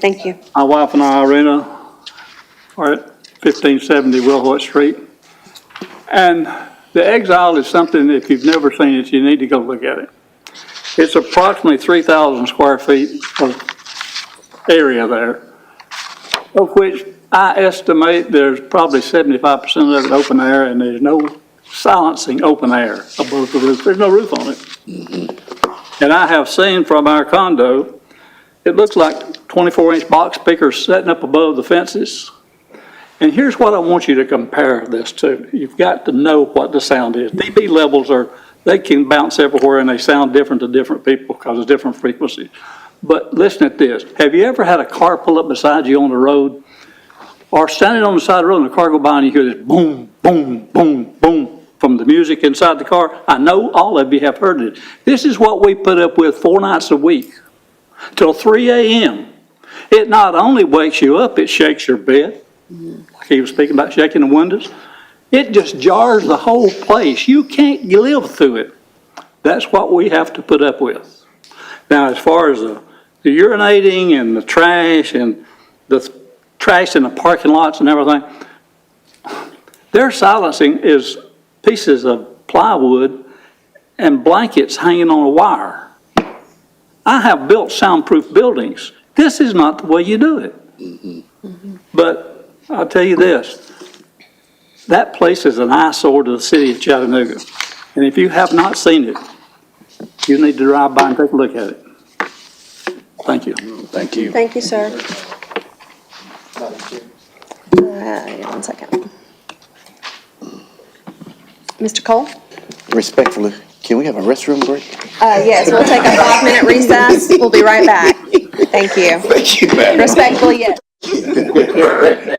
Speaker 1: Thank you.
Speaker 21: My wife and I, Irina, are at 1570 Wilhoit Street. And the Exile is something, if you've never seen it, you need to go look at it. It's approximately 3,000 square feet of area there, of which I estimate there's probably 75% of it open air, and there's no silencing open air above the roof. There's no roof on it. And I have seen from our condo, it looks like 24-inch box speakers setting up above the fences. And here's what I want you to compare this to. You've got to know what the sound is. dB levels they can bounce everywhere and they sound different to different people because of different frequencies. But listen at this. Have you ever had a car pull up beside you on the road or standing on the side of the road and a car go by and you hear this boom, boom, boom, boom from the music inside the car? I know all of you have heard it. This is what we put up with 4 nights a week till 3 a.m. It not only wakes you up, it shakes your bed. Like he was speaking about shaking the windows. It just jars the whole place. You can't live through it. That's what we have to put up with. Now, as far as the urinating and the trash in the parking lots and everything, their silencing is pieces of plywood and blankets hanging on a wire. I have built soundproof buildings. This is not the way you do it. But I'll tell you this, that place is an eyesore to the city of Chattanooga. And if you have not seen it, you need to drive by and take a look at it. Thank you.
Speaker 5: Thank you.
Speaker 1: Thank you, sir. One second. Mr. Cole?
Speaker 11: Respectfully, can we have a restroom break?
Speaker 1: Yes, we'll take a 5-minute recess. We'll be right back. Thank you.
Speaker 11: Thank you, ma'am.
Speaker 1: Respectfully, yes.